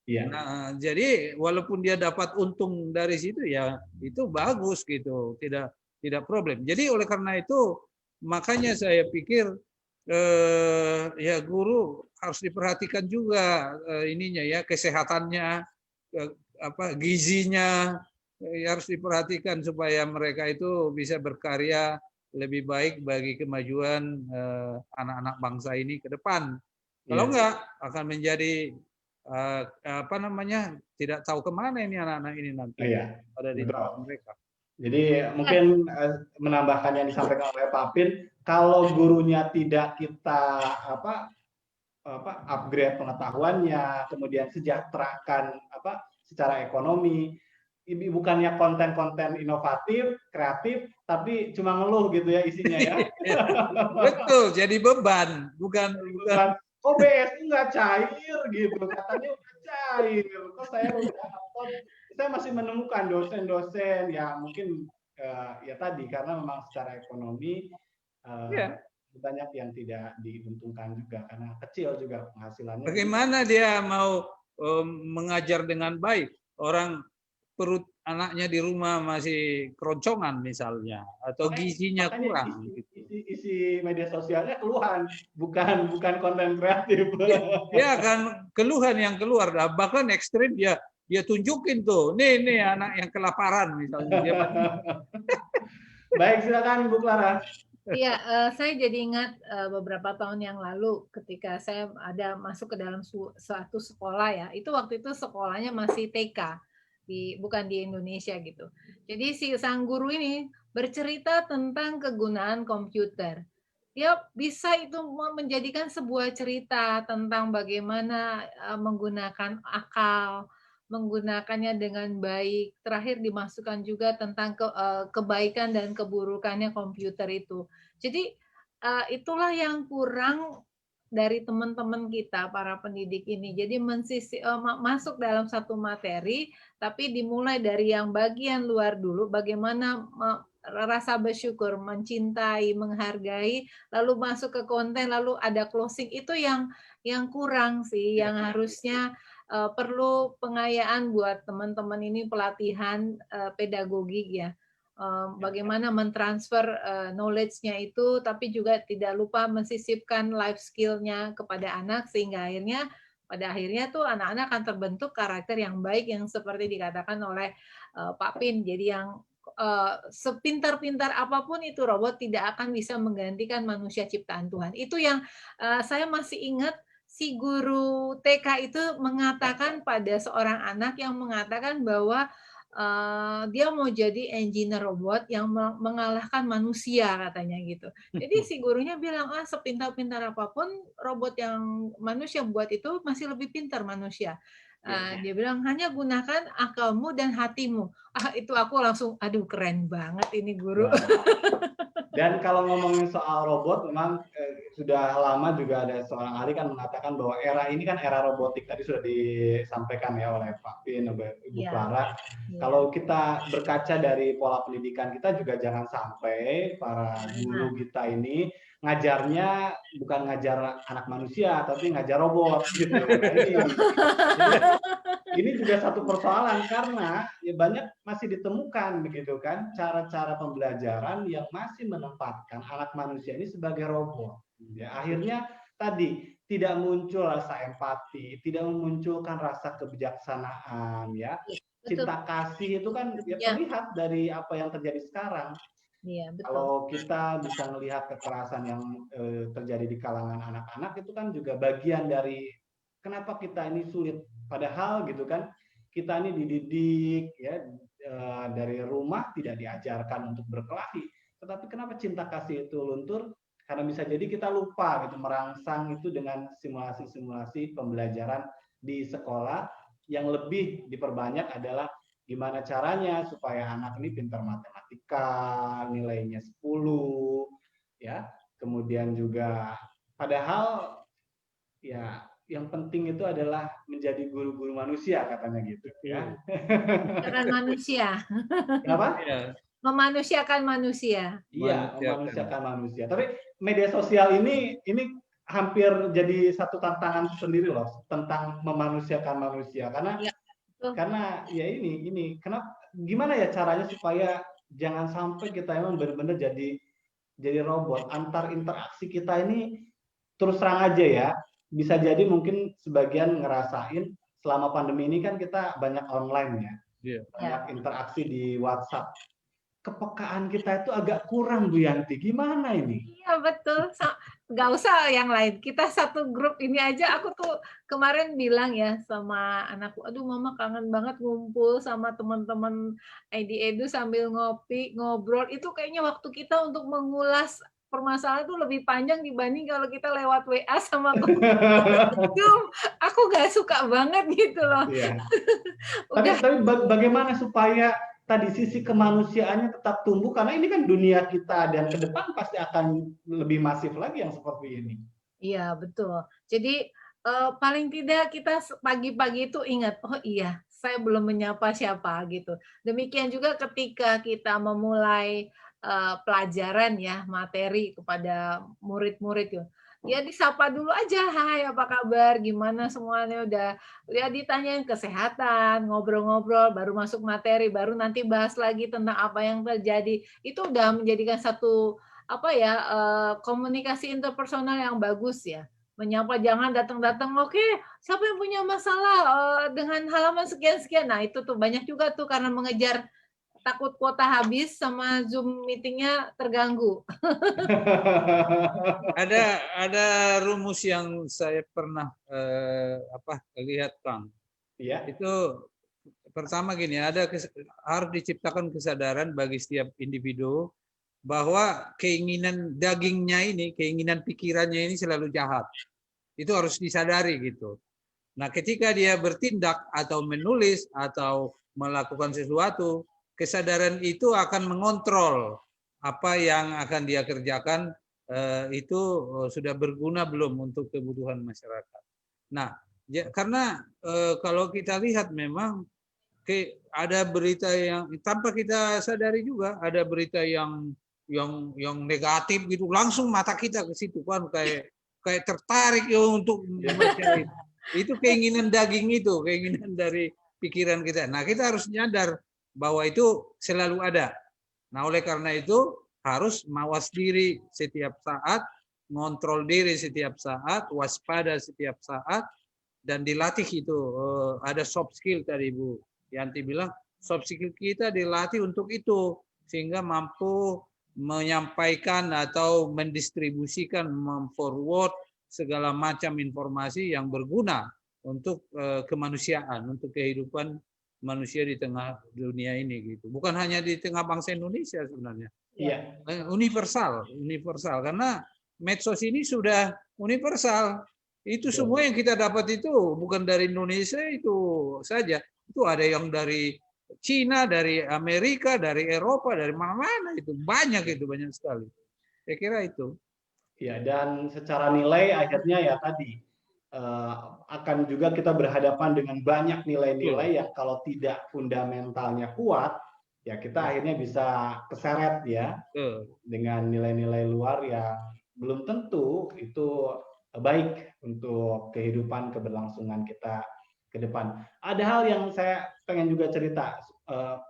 ya. Nah, jadi walaupun dia dapat untung dari situ ya itu bagus gitu, tidak problem. Jadi oleh karena itu makanya saya pikir ya guru harus diperhatikan juga ininya ya, kesehatannya, gizinya harus diperhatikan supaya mereka itu bisa berkarya lebih baik bagi kemajuan anak-anak bangsa ini ke depan. Kalau enggak akan menjadi apa namanya, tidak tahu kemana ini anak-anak ini nanti ada di tempat mereka. Jadi mungkin menambahkan yang disampaikan oleh Pak Pin, kalau gurunya tidak kita upgrade pengetahuannya, kemudian sejahterakan secara ekonomi, ini bukannya konten-konten inovatif, kreatif, tapi cuma ngeluh gitu ya isinya ya. Betul, jadi beban, bukan. Oh BSI nggak cair gitu, katanya udah cair. Kok saya udah saya masih menemukan dosen-dosen yang mungkin ya tadi karena memang secara ekonomi banyak yang tidak diuntungkan juga karena kecil juga penghasilannya. Bagaimana dia mau mengajar dengan baik? Orang perut anaknya di rumah masih keroncongan misalnya, atau gizinya kurang. Isi media sosialnya keluhan, bukan konten kreatif. Dia akan keluhan yang keluar, bahkan ekstrim dia tunjukin tuh, nih anak yang kelaparan misalnya. Baik, silakan Bu Clara. Iya, saya jadi ingat beberapa tahun yang lalu ketika saya ada masuk ke dalam suatu sekolah ya, itu waktu itu sekolahnya masih TK, bukan di Indonesia gitu. Jadi si sang guru ini bercerita tentang kegunaan komputer. Dia bisa itu menjadikan sebuah cerita tentang bagaimana menggunakan akal, menggunakannya dengan baik. Terakhir dimasukkan juga tentang kebaikan dan keburukannya komputer itu. Jadi itulah yang kurang dari teman-teman kita para pendidik ini. Jadi masuk dalam satu materi, tapi dimulai dari yang bagian luar dulu, bagaimana rasa bersyukur, mencintai, menghargai, lalu masuk ke konten, lalu ada closing, itu yang kurang sih, yang harusnya perlu pengayaan buat teman-teman ini, pelatihan pedagogik ya. Bagaimana mentransfer knowledge-nya itu, tapi juga tidak lupa mensisipkan life skill-nya kepada anak, sehingga pada akhirnya tuh anak-anak akan terbentuk karakter yang baik yang seperti dikatakan oleh Pak Pin. Jadi yang sepintar-pintar apapun itu robot tidak akan bisa menggantikan manusia ciptaan Tuhan. Itu yang saya masih ingat si guru TK itu mengatakan pada seorang anak yang mengatakan bahwa dia mau jadi engineer robot yang mengalahkan manusia katanya gitu. Jadi si gurunya bilang, sepintar-pintar apapun robot yang manusia buat itu masih lebih pintar manusia. Dia bilang hanya gunakan akalmu dan hatimu. Itu aku langsung, aduh keren banget ini guru. Dan kalau ngomongin soal robot, memang sudah lama juga ada seorang ahli kan mengatakan bahwa era ini kan era robotik. Tadi sudah disampaikan ya oleh Pak Pin, Ibu Clara. Kalau kita berkaca dari pola pendidikan kita juga jangan sampai para guru kita ini ngajarnya bukan ngajar anak manusia, tapi ngajar robot gitu. Ini juga satu persoalan karena ya banyak masih ditemukan begitu kan cara-cara pembelajaran yang masih menempatkan anak manusia ini sebagai robot. Ya, akhirnya tadi tidak muncul rasa empati, tidak memunculkan rasa kebijaksanaan, ya. Cinta kasih itu kan ya terlihat dari apa yang terjadi sekarang. Iya, betul. Kalau kita bisa melihat kekerasan yang terjadi di kalangan anak-anak itu kan juga bagian dari kenapa kita ini sulit. Padahal gitu kan kita ini dididik ya dari rumah tidak diajarkan untuk berkelahi. Tetapi kenapa cinta kasih itu luntur? Karena bisa jadi kita lupa gitu merangsang itu dengan simulasi-simulasi pembelajaran di sekolah yang lebih diperbanyak adalah gimana caranya supaya anak ini pintar matematika, nilainya 10, ya. Kemudian juga padahal ya yang penting itu adalah menjadi guru-guru manusia katanya gitu ya. Bukan manusia. Kenapa? Ya, Memanusiakan manusia. Iya, manusia kan. memanusiakan manusia. Tapi media sosial ini hampir jadi satu tantangan sendiri loh tentang memanusiakan manusia karena Ya, betul. ya ini kenapa gimana ya caranya supaya jangan sampai kita emang benar-benar jadi robot. Antar interaksi kita ini terus terang aja ya, bisa jadi mungkin sebagian ngerasain selama pandemi ini kan kita banyak online ya, Iya. banyak interaksi di WhatsApp. Kepekaan kita itu agak kurang, Bu Yanti. Gimana ini? Iya betul, nggak usah yang lain. Kita satu grup ini aja. Aku tuh kemarin bilang ya sama anakku, aduh mama kangen banget ngumpul sama teman-teman Edu sambil ngopi, ngobrol. Itu kayaknya waktu kita untuk mengulas permasalahan itu lebih panjang dibanding kalau kita lewat WA sama Zoom. Aku nggak suka banget gitu loh. Iya. Tapi bagaimana supaya tadi sisi kemanusiaannya tetap tumbuh karena ini kan dunia kita dan ke depan pasti akan lebih masif lagi yang seperti ini. Iya, betul. Jadi paling tidak kita pagi-pagi itu ingat, oh iya, saya belum menyapa siapa gitu. Demikian juga ketika kita memulai pelajaran ya, materi kepada murid-murid ya. Ya disapa dulu aja, hai apa kabar, gimana semuanya udah, ya ditanyain kesehatan, ngobrol-ngobrol, baru masuk materi, baru nanti bahas lagi tentang apa yang terjadi. Itu udah menjadikan satu komunikasi interpersonal yang bagus ya. Menyapa, jangan datang-datang, oke, siapa yang punya masalah dengan halaman sekian-sekian. Nah, itu tuh banyak juga tuh karena mengejar takut kuota habis sama Zoom meetingnya terganggu. Ada rumus yang saya pernah lihat, Kang. Iya. Itu pertama gini, harus diciptakan kesadaran bagi setiap individu bahwa keinginan dagingnya ini, keinginan pikirannya ini selalu jahat. Itu harus disadari gitu. Nah, ketika dia bertindak atau menulis atau melakukan sesuatu, kesadaran itu akan mengontrol apa yang akan dia kerjakan, itu sudah berguna belum untuk kebutuhan masyarakat. Nah, karena kalau kita lihat memang ada berita yang tanpa kita sadari juga, ada berita yang negatif gitu, langsung mata kita ke situ kan, kayak tertarik ya untuk membaca itu. Itu keinginan daging itu, keinginan dari pikiran kita. Nah, kita harus nyadar bahwa itu selalu ada. Nah, oleh karena itu harus mawas diri setiap saat, ngontrol diri setiap saat, waspada setiap saat, dan dilatih itu. Ada soft skill tadi Bu Yanti bilang, soft skill kita dilatih untuk itu, sehingga mampu menyampaikan atau mendistribusikan, memforward segala macam informasi yang berguna untuk kemanusiaan, untuk kehidupan manusia di tengah dunia ini gitu. Bukan hanya di tengah bangsa Indonesia sebenarnya. Iya. Universal karena medsos ini sudah universal. Itu semua yang kita dapat itu bukan dari Indonesia itu saja. Itu ada yang dari Cina, dari Amerika, dari Eropa, dari mana-mana itu banyak sekali. Saya kira itu. Ya, dan secara nilai akhirnya ya tadi akan juga kita berhadapan dengan banyak nilai-nilai yang kalau tidak fundamentalnya kuat, ya kita akhirnya bisa keseret ya dengan nilai-nilai luar yang belum tentu itu baik untuk kehidupan keberlangsungan kita ke depan. Ada hal yang saya pengen juga cerita,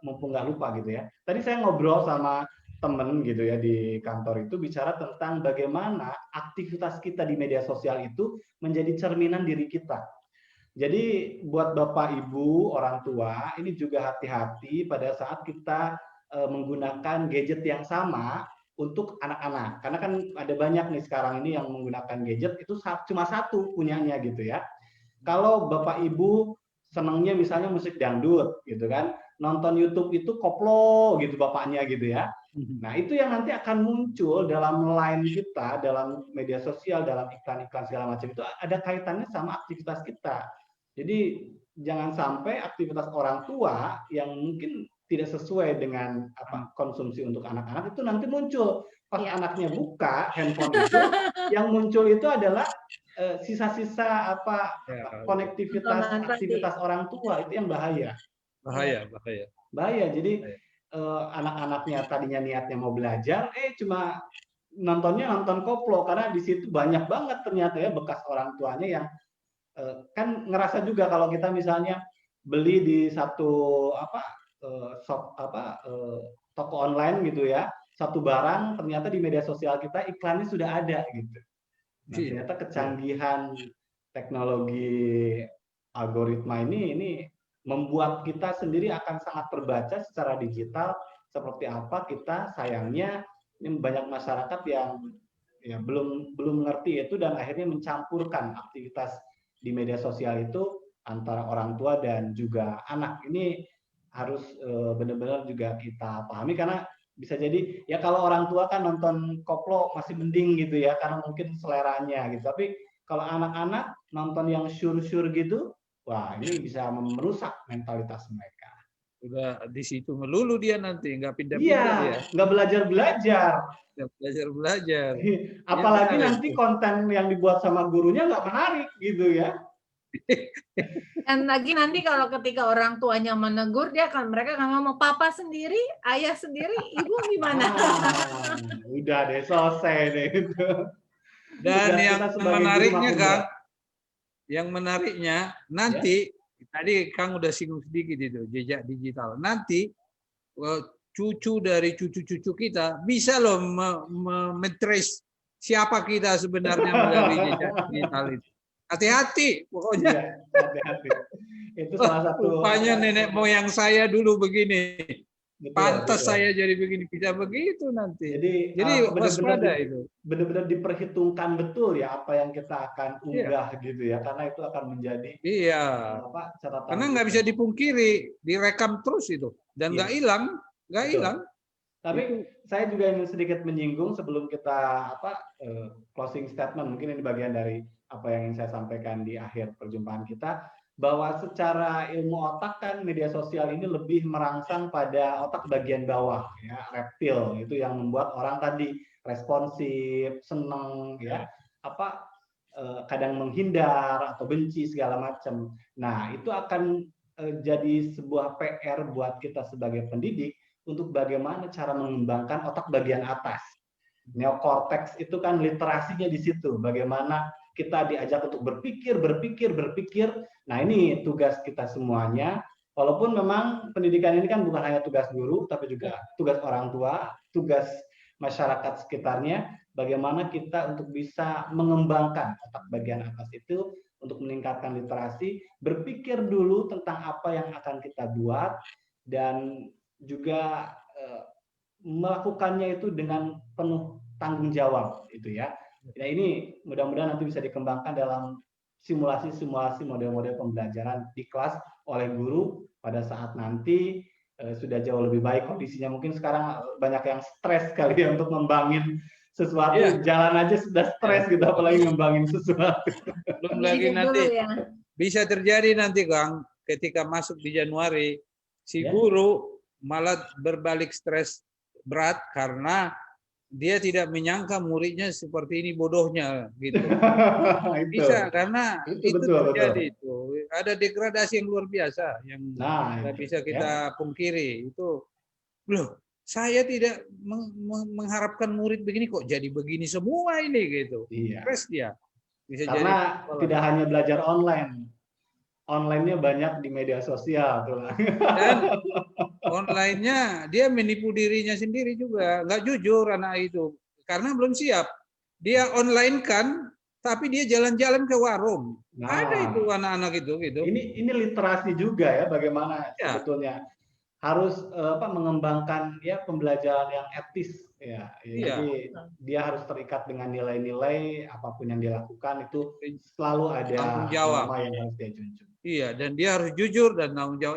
mumpung nggak lupa gitu ya. Tadi saya ngobrol sama temen gitu ya di kantor itu bicara tentang bagaimana aktivitas kita di media sosial itu menjadi cerminan diri kita. Jadi buat Bapak Ibu orang tua ini juga hati-hati pada saat kita menggunakan gadget yang sama untuk anak-anak. Karena kan ada banyak nih sekarang ini yang menggunakan gadget itu cuma satu punyanya gitu ya. Kalau Bapak Ibu senangnya misalnya musik dangdut gitu kan, nonton YouTube itu koplo gitu bapaknya gitu ya. Nah, itu yang nanti akan muncul dalam line kita, dalam media sosial, dalam iklan-iklan segala macam itu ada kaitannya sama aktivitas kita. Jadi jangan sampai aktivitas orang tua yang mungkin tidak sesuai dengan konsumsi untuk anak-anak itu nanti muncul pas anaknya buka handphone itu, yang muncul itu adalah sisa-sisa konektivitas aktivitas orang tua itu yang bahaya. Bahaya. Jadi anak-anaknya tadinya niatnya mau belajar, cuma nonton koplo, karena di situ banyak banget ternyata ya bekas orang tuanya yang kan ngerasa juga kalau kita misalnya beli di satu toko online gitu ya, satu barang ternyata di media sosial kita iklannya sudah ada gitu. Nah, ternyata kecanggihan teknologi algoritma ini membuat kita sendiri akan sangat terbaca secara digital seperti apa kita. Sayangnya ini banyak masyarakat yang ya belum mengerti itu dan akhirnya mencampurkan aktivitas di media sosial itu antara orang tua dan juga anak. Ini harus benar-benar juga kita pahami, karena bisa jadi ya kalau orang tua kan nonton koplo masih mending gitu ya, karena mungkin seleranya gitu. Tapi kalau anak-anak nonton yang syur-syur gitu, wah ini bisa merusak mentalitas mereka. Udah di situ melulu dia nanti, nggak pindah-pindah dia. Nggak belajar-belajar. Nggak belajar-belajar. Apalagi nanti konten yang dibuat sama gurunya nggak menarik gitu ya. Dan lagi nanti kalau ketika orang tuanya menegur, mereka akan ngomong papa sendiri, ayah sendiri, ibu gimana? Udah deh, selesai deh itu. Dan yang menariknya Kang, yang menariknya nanti tadi Kang udah singgung sedikit itu jejak digital. Nanti cucu dari cucu-cucu kita bisa loh mentrace siapa kita sebenarnya melalui jejak digital itu. Hati-hati pokoknya. Iya, hati-hati. Itu salah satu. Rupanya nenek moyang saya dulu begini. Pantas saya jadi begini, bisa begitu nanti. Jadi waspada itu. Benar-benar diperhitungkan betul ya apa yang kita akan unggah gitu ya, karena itu akan menjadi catatan. Karena nggak bisa dipungkiri, direkam terus itu dan nggak hilang, Tapi saya juga ingin sedikit menyinggung sebelum kita closing statement, mungkin ini bagian dari apa yang ingin saya sampaikan di akhir perjumpaan kita, bahwa secara ilmu otak kan media sosial ini lebih merangsang pada otak bagian bawah ya, reptil, itu yang membuat orang tadi responsif, seneng ya, kadang menghindar atau benci segala macam. Nah, itu akan jadi sebuah PR buat kita sebagai pendidik untuk bagaimana cara mengembangkan otak bagian atas. Neokortex itu kan literasinya di situ, bagaimana kita diajak untuk berpikir. Nah, ini tugas kita semuanya. Walaupun memang pendidikan ini kan bukan hanya tugas guru, tapi juga tugas orang tua, tugas masyarakat sekitarnya. Bagaimana kita untuk bisa mengembangkan otak bagian atas itu untuk meningkatkan literasi, berpikir dulu tentang apa yang akan kita buat, dan juga melakukannya itu dengan penuh tanggung jawab itu ya. Nah, ini mudah-mudahan nanti bisa dikembangkan dalam simulasi-simulasi model-model pembelajaran di kelas oleh guru pada saat nanti sudah jauh lebih baik kondisinya. Mungkin sekarang banyak yang stres kali ya untuk ngembangin sesuatu, jalan aja sudah stres gitu, apalagi ngembangin sesuatu. Belum lagi nanti bisa terjadi nanti Kang, ketika masuk di Januari si guru malah berbalik stres berat karena dia tidak menyangka muridnya seperti ini bodohnya gitu. Bisa karena itu terjadi itu. Ada degradasi yang luar biasa yang tidak bisa kita pungkiri. Itu loh, saya tidak mengharapkan murid begini kok jadi begini semua ini gitu. Stres dia. Bisa karena jadi tidak hanya belajar online. Online-nya banyak di media sosial tuh. Dan online-nya dia menipu dirinya sendiri juga, nggak jujur anak itu karena belum siap. Dia online kan, tapi dia jalan-jalan ke warung. Ada itu anak-anak itu gitu. Ini literasi juga ya, bagaimana sebetulnya harus mengembangkan ya pembelajaran yang etis ya. Jadi dia harus terikat dengan nilai-nilai, apapun yang dilakukan itu selalu ada norma yang harus dia junjung. Iya, dan dia harus jujur dan tanggung jawab.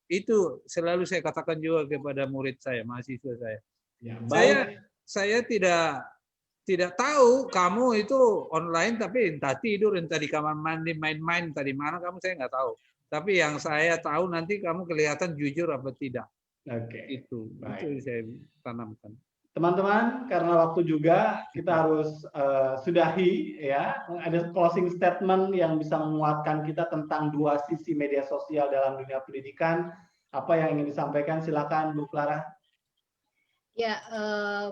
Itu selalu saya katakan juga kepada murid saya, mahasiswa saya. Ya, saya tidak tahu kamu itu online tapi entah tidur, entah di kamar mandi, main-main, entah di mana kamu, saya nggak tahu. Tapi yang saya tahu nanti kamu kelihatan jujur apa tidak. Oke. Itu saya tanamkan. Teman-teman, karena waktu juga kita harus sudahi ya. Ada closing statement yang bisa menguatkan kita tentang dua sisi media sosial dalam dunia pendidikan. Apa yang ingin disampaikan? Silakan Bu Clara. Ya,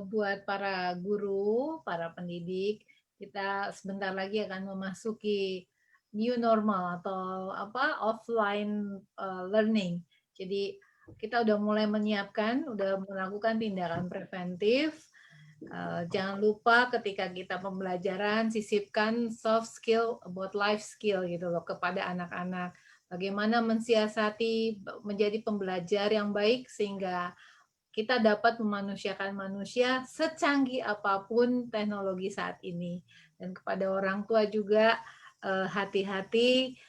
buat para guru, para pendidik, kita sebentar lagi akan memasuki new normal atau offline learning. Jadi kita udah mulai menyiapkan, udah melakukan tindakan preventif. Jangan lupa ketika kita pembelajaran sisipkan soft skill about life skill gitu loh kepada anak-anak. Bagaimana mensiasati menjadi pembelajar yang baik sehingga kita dapat memanusiakan manusia secanggih apapun teknologi saat ini. Dan kepada orang tua juga hati-hati,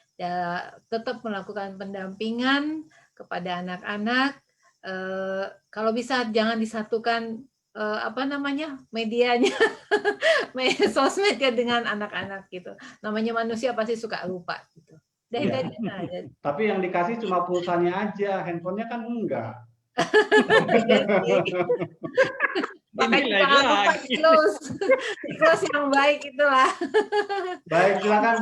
tetap melakukan pendampingan kepada anak-anak. Kalau bisa jangan disatukan medianya, sosmednya dengan anak-anak gitu. Namanya manusia pasti suka lupa gitu. Tapi yang dikasih cuma pulsanya aja, handphonenya kan enggak. Makanya jangan lupa close yang baik itulah. Baik, silakan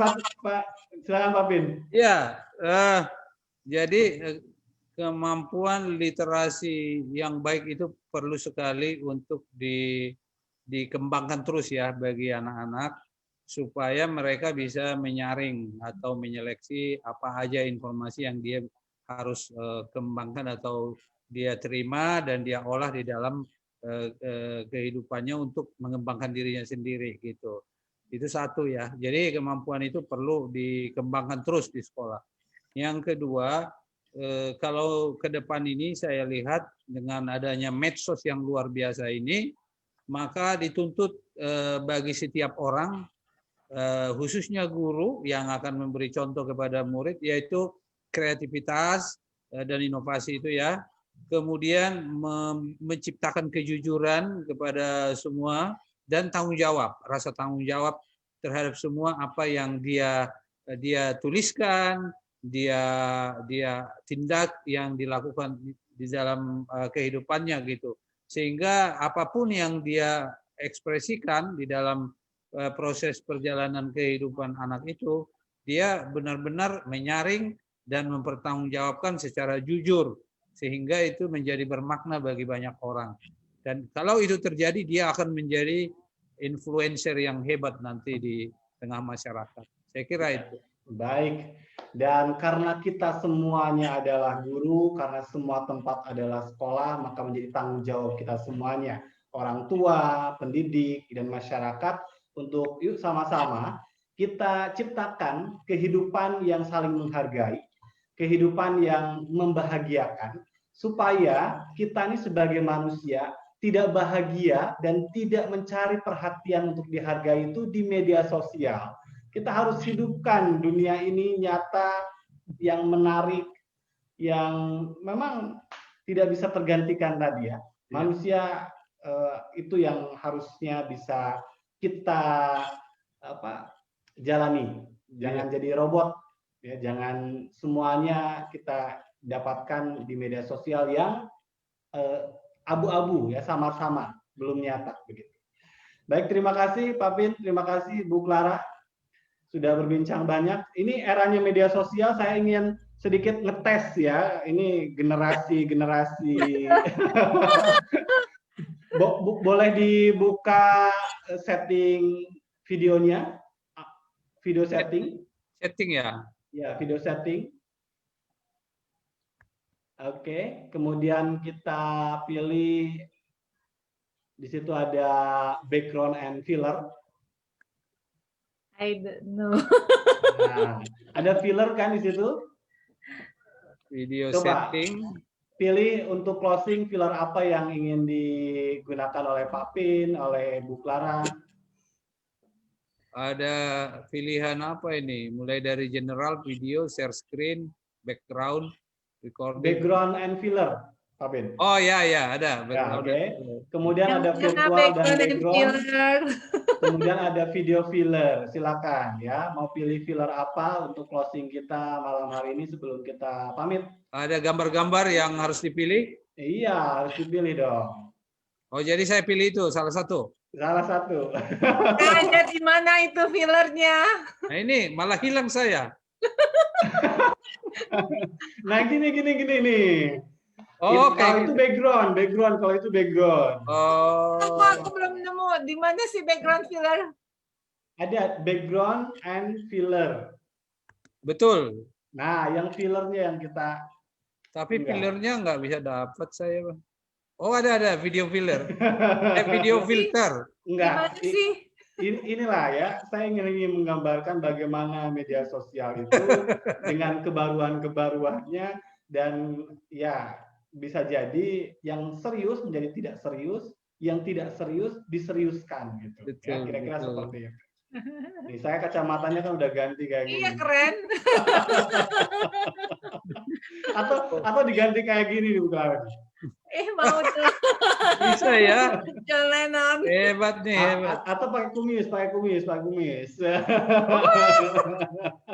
Pak. Silakan Pak Bin. Ya, jadi kemampuan literasi yang baik itu perlu sekali untuk dikembangkan terus ya bagi anak-anak supaya mereka bisa menyaring atau menyeleksi apa aja informasi yang dia harus kembangkan atau dia terima dan dia olah di dalam kehidupannya untuk mengembangkan dirinya sendiri gitu. Itu satu ya. Jadi kemampuan itu perlu dikembangkan terus di sekolah. Yang kedua, kalau ke depan ini saya lihat dengan adanya medsos yang luar biasa ini, maka dituntut bagi setiap orang, khususnya guru yang akan memberi contoh kepada murid, yaitu kreativitas dan inovasi itu ya. Kemudian menciptakan kejujuran kepada semua dan tanggung jawab, rasa tanggung jawab terhadap semua apa yang dia tuliskan, dia tindak yang dilakukan di dalam kehidupannya gitu. Sehingga apapun yang dia ekspresikan di dalam proses perjalanan kehidupan anak itu, dia benar-benar menyaring dan mempertanggungjawabkan secara jujur sehingga itu menjadi bermakna bagi banyak orang. Dan kalau itu terjadi, dia akan menjadi influencer yang hebat nanti di tengah masyarakat. Saya kira itu. Baik. Dan karena kita semuanya adalah guru, karena semua tempat adalah sekolah, maka menjadi tanggung jawab kita semuanya, orang tua, pendidik, dan masyarakat, untuk yuk sama-sama kita ciptakan kehidupan yang saling menghargai, kehidupan yang membahagiakan, supaya kita ini sebagai manusia tidak bahagia dan tidak mencari perhatian untuk dihargai itu di media sosial. Kita harus hidupkan dunia ini nyata, yang menarik, yang memang tidak bisa tergantikan tadi ya. Manusia itu yang harusnya bisa kita jalani. Jangan jadi robot. Ya, jangan semuanya kita dapatkan di media sosial yang abu-abu ya, samar-samar, belum nyata begitu. Baik, terima kasih Pak Bin, terima kasih Bu Clara sudah berbincang banyak. Ini eranya media sosial, saya ingin sedikit ngetes ya. Ini generasi boleh dibuka setting videonya, video setting. Setting ya. Ya, video setting. Oke, kemudian kita pilih di situ ada background and filler. I don't know. Nah, ada filler kan di situ? Video Coba setting. Pilih untuk closing filler apa yang ingin digunakan oleh Pak Pin, oleh Bu Clara. Ada pilihan apa ini? Mulai dari general, video, share screen, background, recording. Background and filler, Pak Pin. Oh ya ada. Ya, okay. Kemudian ada virtual dan background. Kemudian ada video filler. Silakan ya. Mau pilih filler apa untuk closing kita malam hari ini sebelum kita pamit? Ada gambar-gambar yang harus dipilih? Iya, harus dipilih dong. Oh, jadi saya pilih itu salah satu. Salah satu. Ada di mana itu fillernya? Nah ini malah hilang saya. Nah, gini nih. Oh, Kalau itu background kalau itu background. Aku Oh, belum nemu. Di mana sih background filler? Ada background and filler. betul. Nah, yang fillernya yang kita Tapi enggak. fillernya nggak bisa dapat saya, Bang. Oh, ada video filler. Video filter. Enggak. Gimana sih? Inilah ya, saya ingin menggambarkan bagaimana media sosial itu dengan kebaruan-kebaruannya, dan ya bisa jadi yang serius menjadi tidak serius, yang tidak serius diseriuskan gitu. Ya, Betul, kira-kira betul. seperti itu. Nih, saya kacamatanya kan udah ganti kayak gini. Iya, keren. Atau diganti kayak gini nih, Bu Clara. Mau tuh. Bisa ya. John Lennon. Hebat nih, hebat. Atau pakai kumis.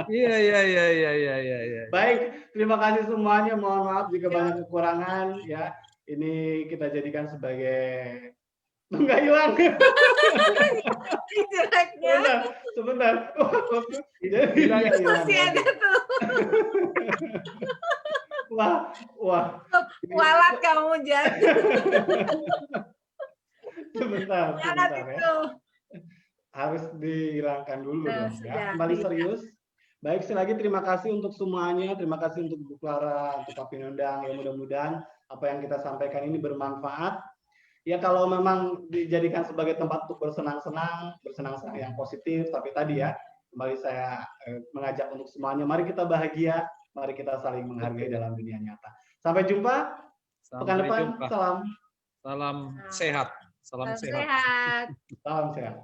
Iya. Baik, terima kasih semuanya. Mohon maaf jika banyak kekurangan ya. Ini kita jadikan sebagai nggak hilang. Jeleknya. Sebentar. Masih ada tuh. Wah. Walat kamu, Jan. Sebentar Walat ya. itu. Harus dihilangkan dulu Nah, dong sudah. ya. Kembali serius. Baik, sekali lagi terima kasih untuk semuanya. Terima kasih untuk Bu Clara, untuk Pak Pinondang. Ya, mudah-mudahan apa yang kita sampaikan ini bermanfaat. Ya, kalau memang dijadikan sebagai tempat untuk bersenang-senang yang positif. Tapi tadi ya, kembali saya mengajak untuk semuanya. Mari kita bahagia. Mari kita saling menghargai dalam dunia nyata. Sampai jumpa. Pekan depan. Salam. Salam sehat. Salam sehat. Sehat. Salam sehat.